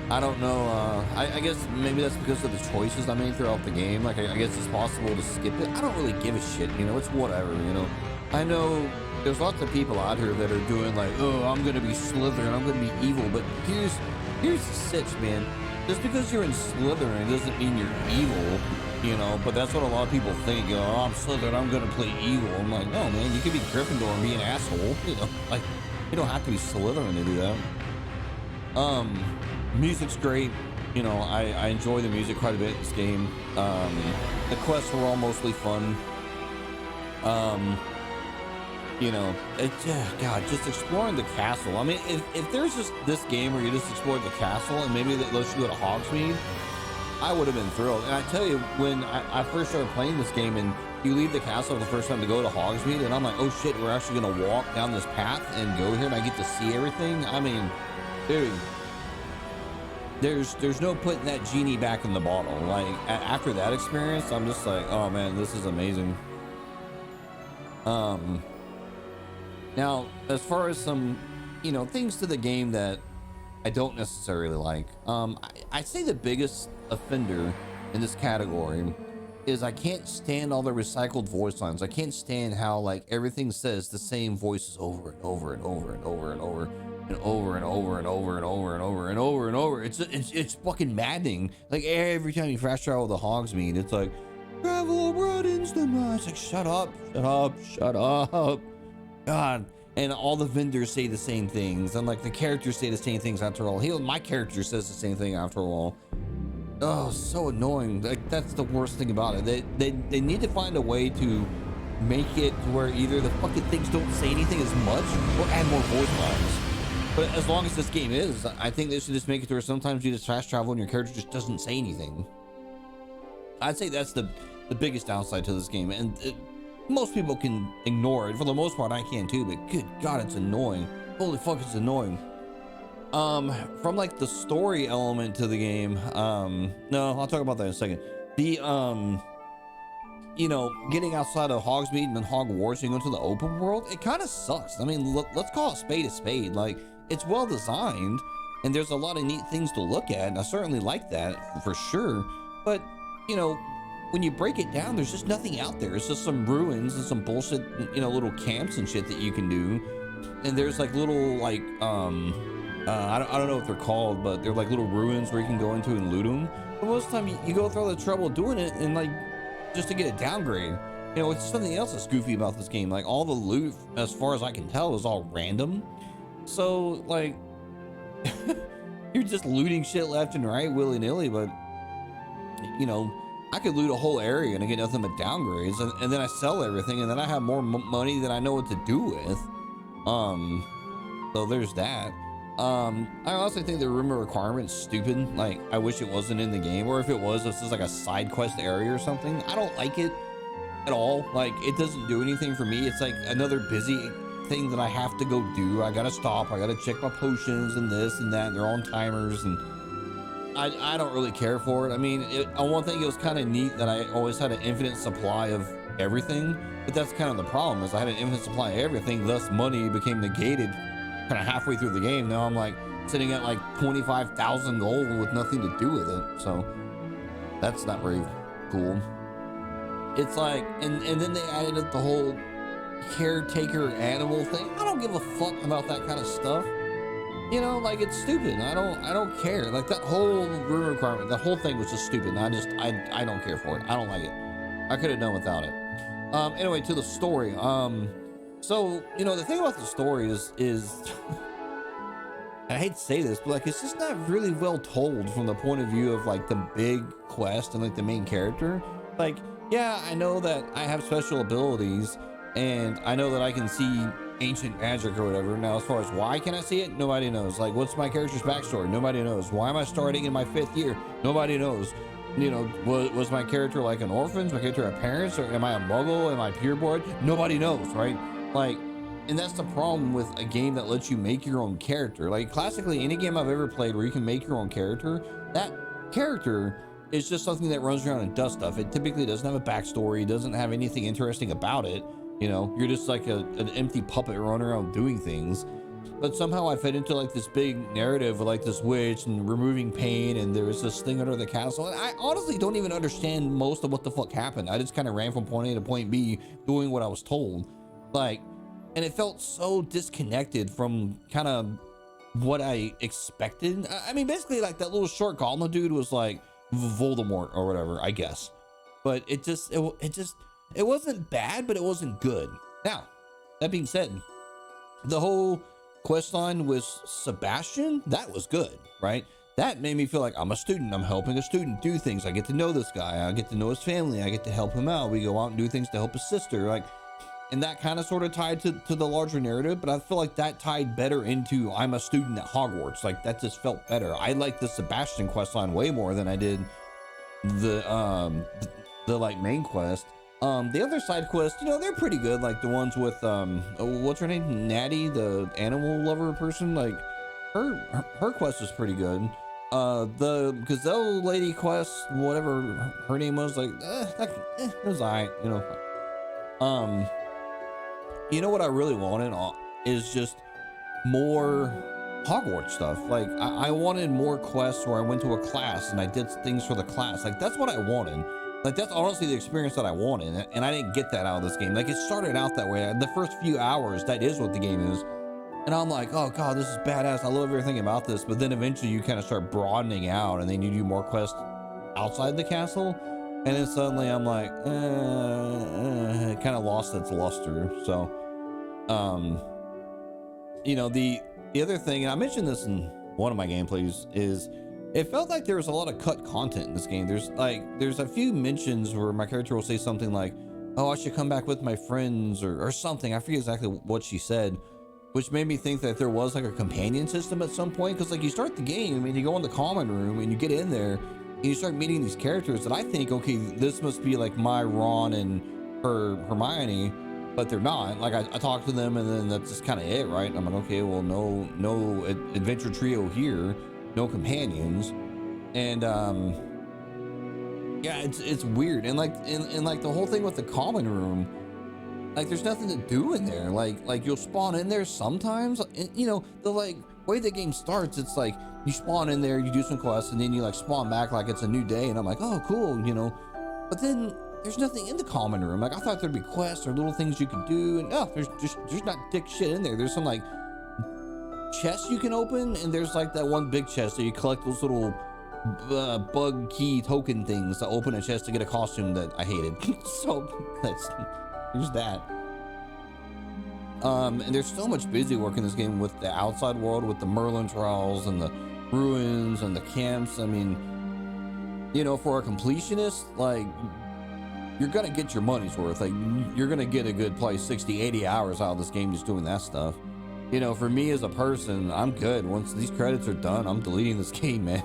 I don't know. I guess maybe that's because of the choices I made throughout the game. Like I guess it's possible to skip it. I don't really give a shit. You know, it's whatever. You know, I know there's lots of people out here that are doing like, oh, I'm gonna be Slytherin, I'm gonna be evil. But here's the sitch, man. Just because you're in Slytherin doesn't mean you're evil, you know. But that's what a lot of people think. You know, oh, I'm Slytherin, I'm gonna play evil. I'm like, no, man, you could be Gryffindor and be an asshole. You know, like you don't have to be Slytherin to do that. Music's great. You know, I enjoy the music quite a bit in this game. The quests were all mostly fun. You know, God, just exploring the castle. I mean, if there's just this game where you just explored the castle and maybe that lets you go to Hogsmeade, I would have been thrilled. And I tell you, when I first started playing this game and you leave the castle the first time to go to Hogsmeade, and I'm like, oh shit, we're actually gonna walk down this path and go here and I get to see everything. I mean, dude, there's no putting that genie back in the bottle. Like after that experience, I'm just like, oh man, this is amazing. Now, as far as some, you know, things to the game that I don't necessarily like, I say the biggest offender in this category is I can't stand all the recycled voice lines. I can't stand how like everything says the same voices over and over and over and over and over and over and over and over and over and over and over and over. It's fucking maddening. Like every time you fast travel the Hogsmeade, it's like, travel abroad instantly. It's like, shut up, shut up, shut up. God. And all the vendors say the same things, and like the characters say the same things after all. My character says the same thing after all. Oh, so annoying. Like that's the worst thing about it. They need to find a way to make it to where either the fucking things don't say anything as much or add more voice lines. But as long as this game is, I think they should just make it to where sometimes you just fast travel and your character just doesn't say anything. I'd say that's the biggest downside to this game, and most people can ignore it. For the most part, I can too, but good God, it's annoying. Holy fuck, it's annoying. From like the story element to the game, no, I'll talk about that in a second. The, you know, getting outside of Hogsmeade and then Hogwarts and going to the open world, it kind of sucks. I mean, let's call a spade. Like, it's well designed, and there's a lot of neat things to look at, and I certainly like that for sure. But, you know, when you break it down, there's just nothing out there. It's just some ruins and some bullshit, you know, little camps and shit that you can do. And there's like little like, I don't know what they're called, but they're like little ruins where you can go into and loot them. But most of the time you go through all the trouble of doing it and like, just to get a downgrade. You know, it's something else that's goofy about this game. Like all the loot, as far as I can tell, is all random. So like, you're just looting shit left and right willy-nilly, but you know, I could loot a whole area and I get nothing but downgrades, and then I sell everything, and then I have more money than I know what to do with. So there's that. I also think the room of requirements stupid. Like, I wish it wasn't in the game, or if it was, this is like a side quest area or something. I don't like it at all. Like, it doesn't do anything for me. It's like another busy thing that I have to go do. I gotta stop. I gotta check my potions and this and that. And they're on timers, and I don't really care for it. I mean, on one thing, it was kind of neat that I always had an infinite supply of everything, but that's kind of the problem, is I had an infinite supply of everything, thus money became negated kind of halfway through the game. Now I'm like sitting at like 25,000 gold with nothing to do with it, so that's not very cool. It's like, and then they added up the whole caretaker animal thing. I don't give a fuck about that kind of stuff. You know, like, it's stupid. I don't care. Like, that whole room requirement, the whole thing was just stupid. I don't care for it. I don't like it. I could have done without it. Anyway, to the story. So, you know, the thing about the story is I hate to say this, but like, it's just not really well told from the point of view of like the big quest and like the main character. Like, yeah, I know that I have special abilities, and I know that I can see ancient magic or whatever. Now, as far as why can I see it, nobody knows. Like, what's my character's backstory? Nobody knows. Why am I starting in my 5th year? Nobody knows. You know, was my character like an orphan? Is my character a parent? Or am I a muggle? Am I pureblood? Nobody knows, right? Like, and that's the problem with a game that lets you make your own character. Like, classically, any game I've ever played where you can make your own character, that character is just something that runs around and does stuff. It typically doesn't have a backstory, doesn't have anything interesting about it. You know, you're just like an empty puppet running around doing things. But somehow I fit into like this big narrative of like this witch and removing pain, and there was this thing under the castle. And I honestly don't even understand most of what the fuck happened. I just kind of ran from point A to point B doing what I was told. Like, and it felt so disconnected from kind of what I expected. I mean, basically, like, that little short gauntlet dude was like Voldemort or whatever, I guess. But it wasn't bad, but it wasn't good. Now, that being said, the whole quest line with Sebastian, that was good, right? That made me feel like I'm a student. I'm helping a student do things. I get to know this guy. I get to know his family. I get to help him out. We go out and do things to help his sister. Like, and that kind of sort of tied to the larger narrative, but I feel like that tied better into I'm a student at Hogwarts. Like, that just felt better. I liked the Sebastian quest line way more than I did the like main quest. The other side quests, you know, they're pretty good. Like the ones with what's her name, Natty, the animal lover person. Like her quest was pretty good. The Gazelle lady quest, whatever her name was, like it was alright, you know. You know what I really wanted is just more Hogwarts stuff. Like, I wanted more quests where I went to a class and I did things for the class. Like, that's what I wanted. Like, that's honestly the experience that I wanted, and I didn't get that out of this game. Like, it started out that way. The first few hours, that is what the game is. And I'm like, oh god, this is badass. I love everything about this. But then eventually you kind of start broadening out, and then you do more quests outside the castle. And then suddenly I'm like, it kind of lost its luster. So, you know, the other thing, and I mentioned this in one of my gameplays, is it felt like there was a lot of cut content in this game. There's a few mentions where my character will say something like, oh, I should come back with my friends or something. I forget exactly what she said, which made me think that there was like a companion system at some point. Because like, you start the game, I mean, you go in the common room and you get in there and you start meeting these characters that I think, okay, this must be like my Ron and her Hermione, but they're not. Like, I talk to them and then that's just kind of it, right? And I'm like, okay, well, no adventure trio here, no companions. And yeah, it's weird. And like, and like the whole thing with the common room, like, there's nothing to do in there. Like you'll spawn in there sometimes, and you know, the like way the game starts, it's like you spawn in there, you do some quests, and then you like spawn back like it's a new day, and I'm like, oh cool, you know. But then there's nothing in the common room. Like, I thought there'd be quests or little things you could do, and no, there's not dick shit in there. There's some like chests you can open, and there's like that one big chest that you collect those little bug key token things to open a chest to get a costume that I hated. So there's that. And there's so much busy work in this game with the outside world, with the Merlin trials and the ruins and the camps. I mean, you know, for a completionist, like, you're gonna get your money's worth. Like, you're gonna get a good, probably 60-80 hours out of this game just doing that stuff. You know, for me as a person, I'm good. Once these credits are done, I'm deleting this game, man.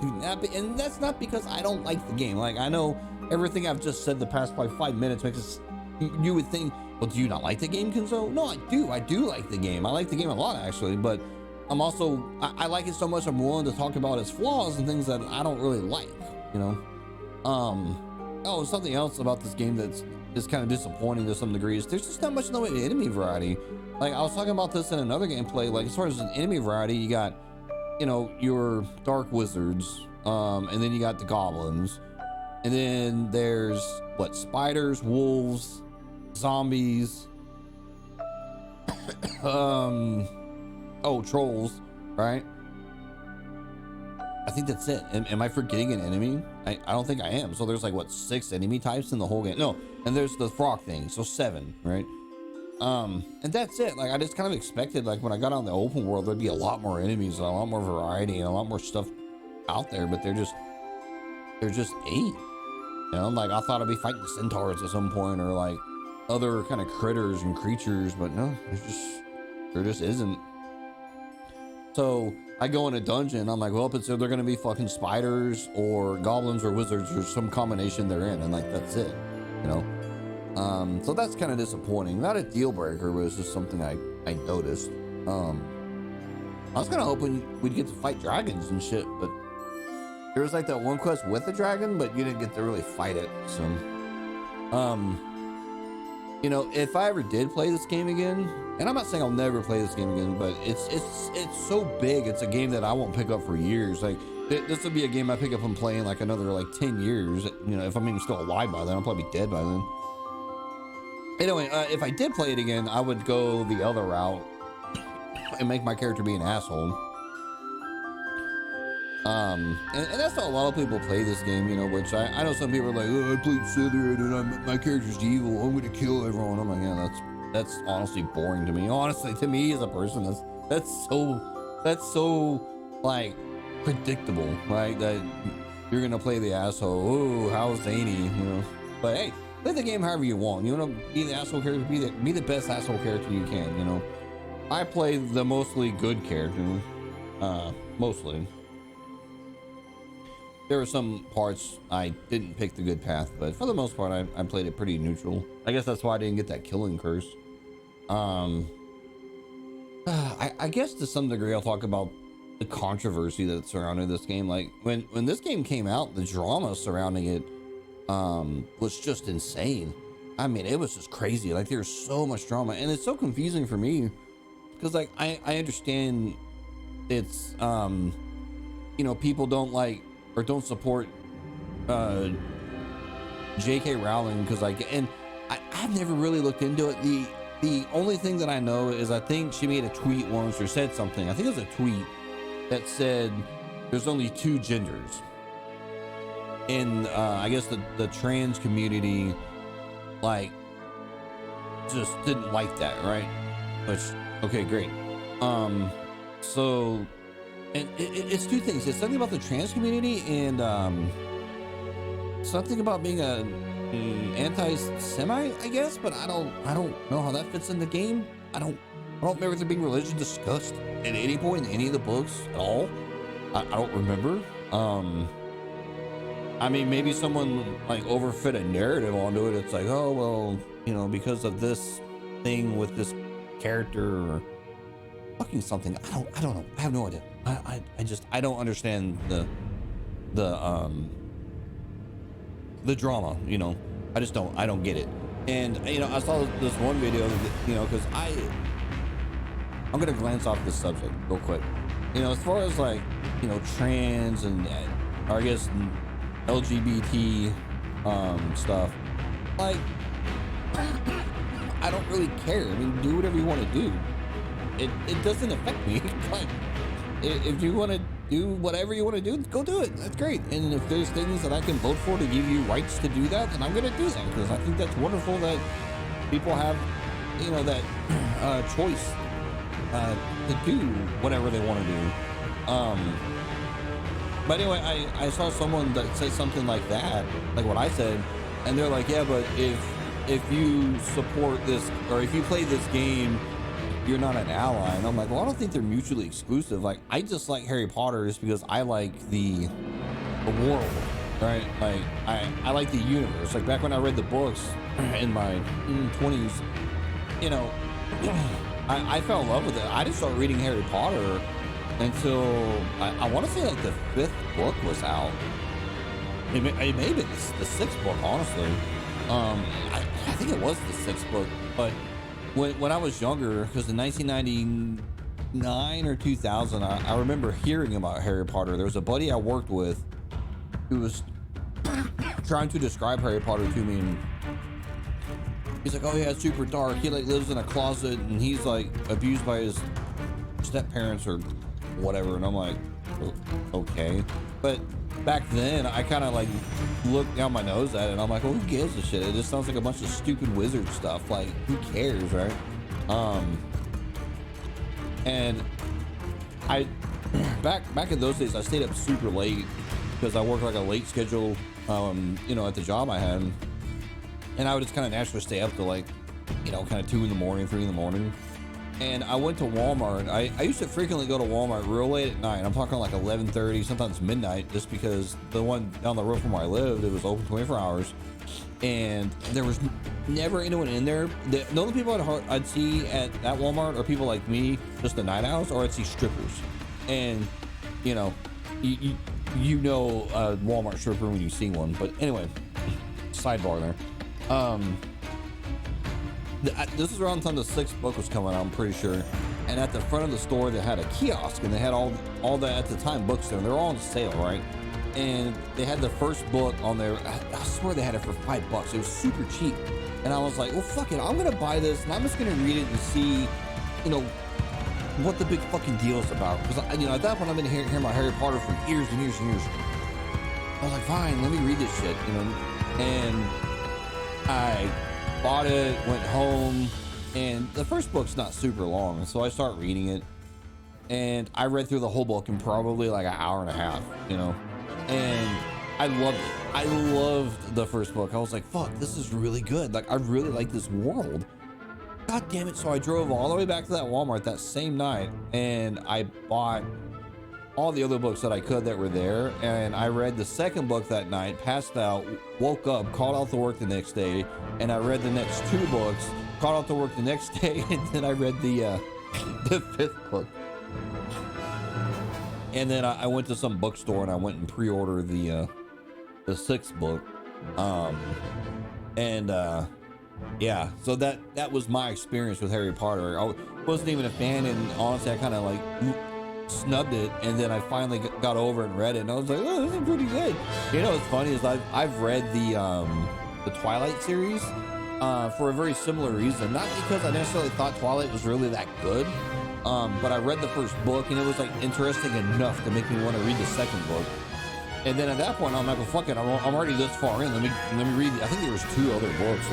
And that's not because I don't like the game. Like, I know everything I've just said the past probably 5 minutes makes us, you would think well, do you not like the game, Kenzo? No, I do like the game. I like the game a lot, actually, but I'm also, I like it so much I'm willing to talk about its flaws and things that I don't really like, you know? Oh, something else about this game that's kind of disappointing to some degree is there's just not much in the way of enemy variety. Like, I was talking about this in another gameplay, like, as far as an enemy variety, you got, you know, your dark wizards, and then you got the goblins, and then there's, what, spiders, wolves, zombies, oh, trolls, right? I think that's it. Am I forgetting an enemy? I don't think I am. So there's like, what, 6 enemy types in the whole game? No, and there's the frog thing, so 7, right? And that's it. Like, I just kind of expected, like, when I got on the open world, there'd be a lot more enemies and a lot more variety and a lot more stuff out there, but they're just 8. You know, like, I thought I'd be fighting centaurs at some point, or like other kind of critters and creatures, but no, there just isn't. So I go in a dungeon, I'm like, well, it's either gonna be fucking spiders or goblins or wizards or some combination they're in, and like, that's it, you know? So that's kind of disappointing. Not a deal breaker, but it's just something I noticed. I was kind of hoping we'd get to fight dragons and shit, but there was like that one quest with a dragon, but you didn't get to really fight it. So, you know, if I ever did play this game again, and I'm not saying I'll never play this game again, but it's so big. It's a game that I won't pick up for years. Like, this would be a game I pick up and play in like another like 10 years. You know, if I'm even still alive by then, I'll probably be dead by then. Anyway, if I did play it again, I would go the other route and make my character be an asshole. And that's how a lot of people play this game, you know, which I know some people are like, oh, I played Slytherin and my character's evil, I'm gonna kill everyone. I'm like, yeah, that's honestly boring to me. Honestly, to me as a person, that's so like predictable, right? That you're gonna play the asshole. Oh, how zany, you know. But hey, play the game however you want. You wanna be the asshole character, be the best asshole character you can, you know. I play the mostly good character, mostly. There were some parts I didn't pick the good path, but for the most part, I played it pretty neutral. I guess that's why I didn't get that killing curse. I guess to some degree, I'll talk about the controversy that surrounded this game. Like, when this game came out, the drama surrounding it was just insane. I mean, it was just crazy. Like, there's so much drama, and it's so confusing for me because, like, I understand it's you know, people don't like or don't support J.K. Rowling because, like, and I've never really looked into it. The only thing that I know is I think she made a tweet once or said something. I think it was a tweet that said there's only 2 genders. And I guess the trans community, like, just didn't like that, right? Which, okay, great. So, and it's 2 things. It's something about the trans community and something about being a anti-Semite, I guess, but I don't know how that fits in the game. I don't remember there being religion discussed at any point in any of the books at all. I don't remember. I mean, maybe someone like overfit a narrative onto it. It's like, oh well, you know, because of this thing with this character or fucking something. I don't know. I have no idea. I don't understand the drama, you know. I don't get it. And you know, I saw this one video, you know, because I'm gonna glance off this subject real quick. You know, as far as like, you know, trans and or I guess LGBT stuff, like, I don't really care. I mean, do whatever you want to do. It doesn't affect me. Like, if you want to do whatever you want to do, go do it. That's great. And if there's things that I can vote for to give you rights to do that, then I'm going to do that, because I think that's wonderful that people have, you know, that choice to do whatever they want to do. But anyway, I saw someone that said something like that, like what I said, and they're like, yeah, but if you support this, or if you play this game, you're not an ally. And I'm like, well, I don't think they're mutually exclusive. Like, I just like Harry Potter is because I like the world, right? Like, I like the universe. Like, back when I read the books in my 20s, you know, I fell in love with it. I didn't start reading Harry Potter until I want to say like the 5th book was out. It may have been the 6th book, honestly. I think it was the 6th book, but when I was younger, because in 1999 or 2000, I remember hearing about Harry Potter. There was a buddy I worked with who was trying to describe Harry Potter to me, and he's like, oh yeah, it's super dark. He like lives in a closet and he's like abused by his step parents or whatever. And I'm like, okay. But back then I kind of like looked down my nose at it and I'm like, well, who gives a shit? It just sounds like a bunch of stupid wizard stuff. Like, who cares, right? And I back in those days, I stayed up super late because I worked like a late schedule, you know, at the job I had. And I would just kind of naturally stay up to like, you know, kind of 2 in the morning, 3 in the morning. And I went to Walmart. I used to frequently go to Walmart real late at night. I'm talking like 11:30, sometimes midnight, just because the one down the road from where I lived, it was open 24 hours. And there was never anyone in there. The only people I'd see at that Walmart are people like me, just the night owls, or I'd see strippers. And, you know, you know a Walmart stripper when you see one. But anyway, sidebar there. This is around the time the 6th book was coming out, I'm pretty sure. And at the front of the store, they had a kiosk, and they had all the at the time books there. They're all on sale, right? And they had the first book on there. I swear they had it for $5. It was super cheap. And I was like, well, fuck it, I'm gonna buy this, and I'm just gonna read it and see, you know, what the big fucking deal is about. Because you know, at that point, I've been hearing about Harry Potter for years and years and years. I was like, fine, let me read this shit, you know. And I bought it, went home, and the first book's not super long, so I start reading it, and I read through the whole book in probably like an hour and a half, you know, and I loved it. I loved the first book. I was like, fuck, this is really good. Like, I really like this world. God damn it. So I drove all the way back to that Walmart that same night, and I bought all the other books that I could that were there, and I read the second book that night, passed out, woke up, called out to work the next day, and I read the next 2 books, called out to work the next day, and then I read the 5th book. And then I went to some bookstore and I went and pre-ordered the 6th book. Yeah, so that was my experience with Harry Potter. I wasn't even a fan, and honestly, I kind of like snubbed it, and then I finally got over and read it, and I was like, oh, this is pretty good. You know what's funny is I've read the Twilight series for a very similar reason. Not because I necessarily thought Twilight was really that good, but I read the first book and it was like interesting enough to make me want to read the second book. And then at that point, I'm like, well, fuck it, I'm already this far in. Let me read. I think there was 2 other books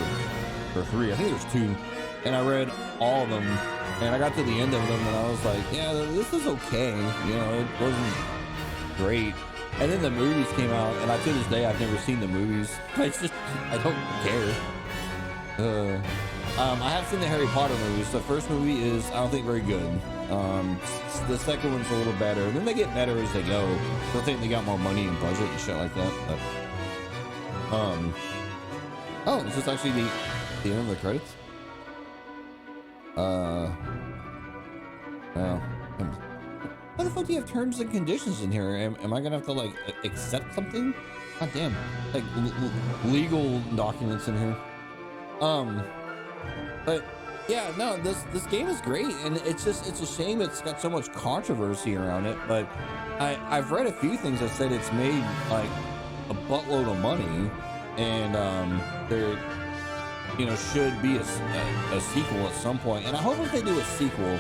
or 3. I think there was 2, and I read all of them. And I got to the end of them and I was like, yeah, this is okay. You know, it wasn't great. And then the movies came out, and to this day, I've never seen the movies. I don't care. I have seen the Harry Potter movies. The first movie is, I don't think, very good. The second one's a little better. And then they get better as they go. I think they got more money and budget and shit like that. But, oh, is this actually the end of the credits? Well, why the fuck do you have terms and conditions in here? Am I gonna have to like accept something? God damn, like legal documents in here. But yeah, no, this game is great, and it's a shame it's got so much controversy around it. But I've read a few things that said it's made like a buttload of money, and there, you know, should be a sequel at some point. And I hope if they do a sequel,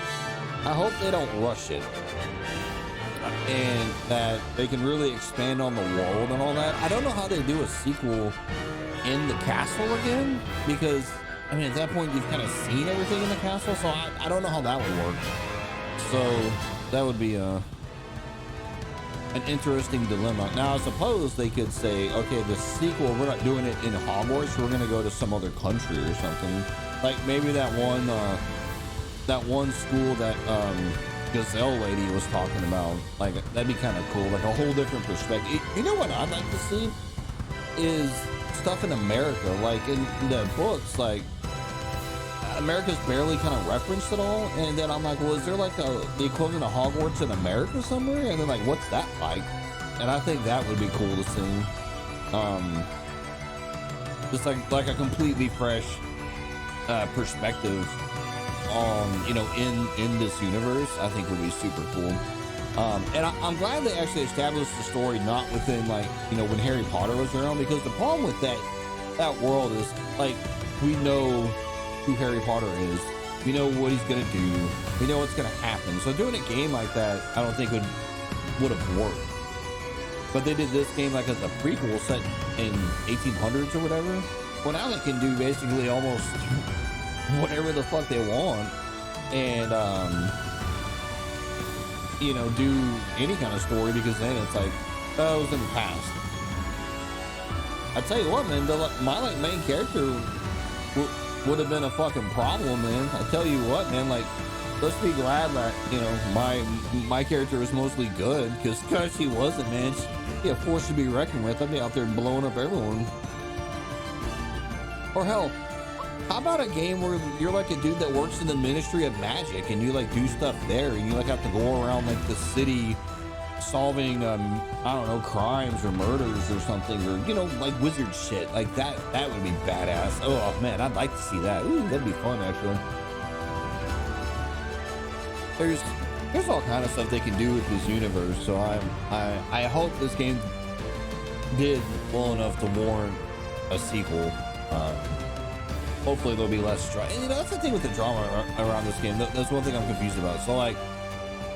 I hope they don't rush it, and that they can really expand on the world and all that. I don't know how they do a sequel in the castle again, because I mean, at that point you've kind of seen everything in the castle, so I don't know how that would work. So that would be an interesting dilemma. Now I suppose they could say, okay, the sequel, we're not doing it in Hogwarts, we're gonna go to some other country or something. Like maybe that one school that Gazelle lady was talking about, like that'd be kind of cool, like a whole different perspective. You know what I'd like to see is stuff in America, like in the books, like America's barely kind of referenced at all. And then I'm like, well, is there like the equivalent of Hogwarts in America somewhere? And then like, what's that like? And I think that would be cool to see. Just like a completely fresh perspective on, you know, in this universe, I think would be super cool. And I'm glad they actually established the story not within, like, you know, when Harry Potter was around, because the problem with that world is, like, we know who Harry Potter is, we know what he's gonna do, we know what's gonna happen. So doing a game like that, I don't think would have worked. But they did this game like as a prequel set in 1800s or whatever. Well, now they can do basically almost whatever the fuck they want, and you know, do any kind of story, because then it's like, oh, it was in the past. I tell you what, man, my like main character would have been a fucking problem, man. I tell you what, man, like, let's be glad that, you know, my character was mostly good, because if she wasn't, man, she'd be a force to be reckoned with. I'd be out there blowing up everyone. Or hell, how about a game where you're like a dude that works in the Ministry of Magic and you like do stuff there, and you like have to go around like the city solving I don't know, crimes or murders or something, or, you know, like wizard shit like that. That would be badass. Oh man, I'd like to see that. Ooh, that'd be fun actually. There's all kind of stuff they can do with this universe, so I hope this game did well enough to warrant a sequel. Hopefully there'll be less drama. And, you know, that's the thing with the drama around this game. That's one thing I'm confused about. So, like,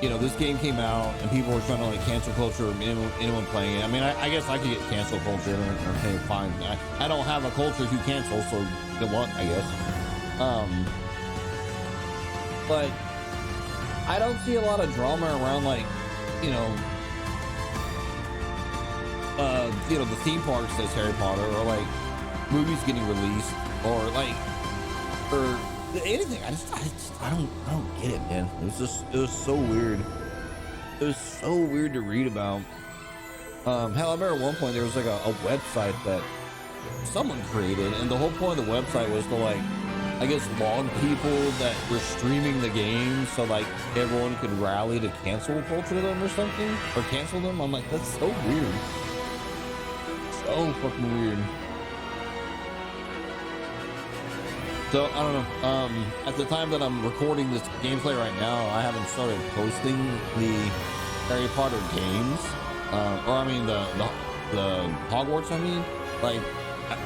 you know, this game came out and people were trying to like cancel culture, anyone playing it. I mean, I guess I could get cancel culture. Okay, fine. I don't have a culture to cancel, so good luck, I guess. But I don't see a lot of drama around, like, you know, the theme parks as Harry Potter, or like movies getting released, or like, or anything. I don't get it, man. It was so weird. It was so weird to read about. Hell, I remember at one point there was like a website that someone created, and the whole point of the website was to, like, I guess, log people that were streaming the game, so like everyone could rally to cancel culture them or something, or cancel them. I'm like, that's so weird. So fucking weird. So I don't know. At the time that I'm recording this gameplay right now, I haven't started posting the Harry Potter games, or I mean the Hogwarts. I mean, like,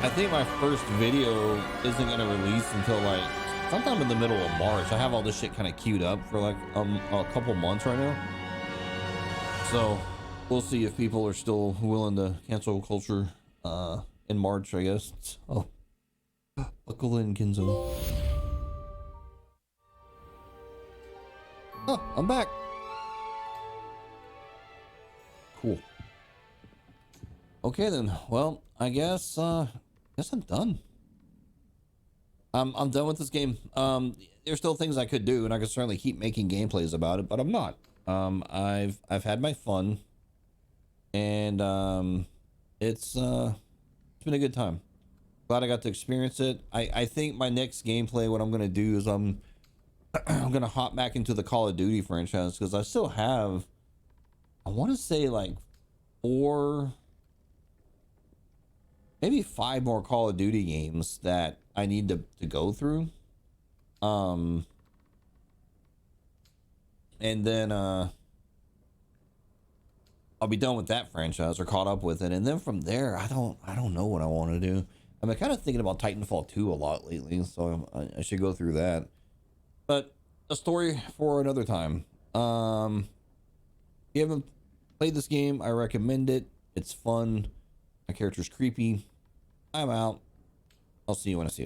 I think my first video isn't gonna release until like sometime in the middle of March. I have all this shit kind of queued up for like a couple months right now. So we'll see if people are still willing to cancel culture in March, I guess. Oh. Buckle in, Kinzo. Oh, I'm back. Cool. Okay then. Well, I guess I'm done. I'm done with this game. There's still things I could do, and I could certainly keep making gameplays about it, but I'm not. I've had my fun, and it's been a good time. Glad I got to experience it. I think my next gameplay, what I'm gonna do is I'm gonna hop back into the Call of Duty franchise, because I still have, I want to say, like 4, maybe 5 more Call of Duty games that I need to go through. And then I'll be done with that franchise, or caught up with it, and then from there I don't know what I want to do. I'm kind of thinking about Titanfall 2 a lot lately, so I should go through that. But a story for another time. If you haven't played this game, I recommend it. It's fun. My character's creepy. I'm out. I'll see you when I see you.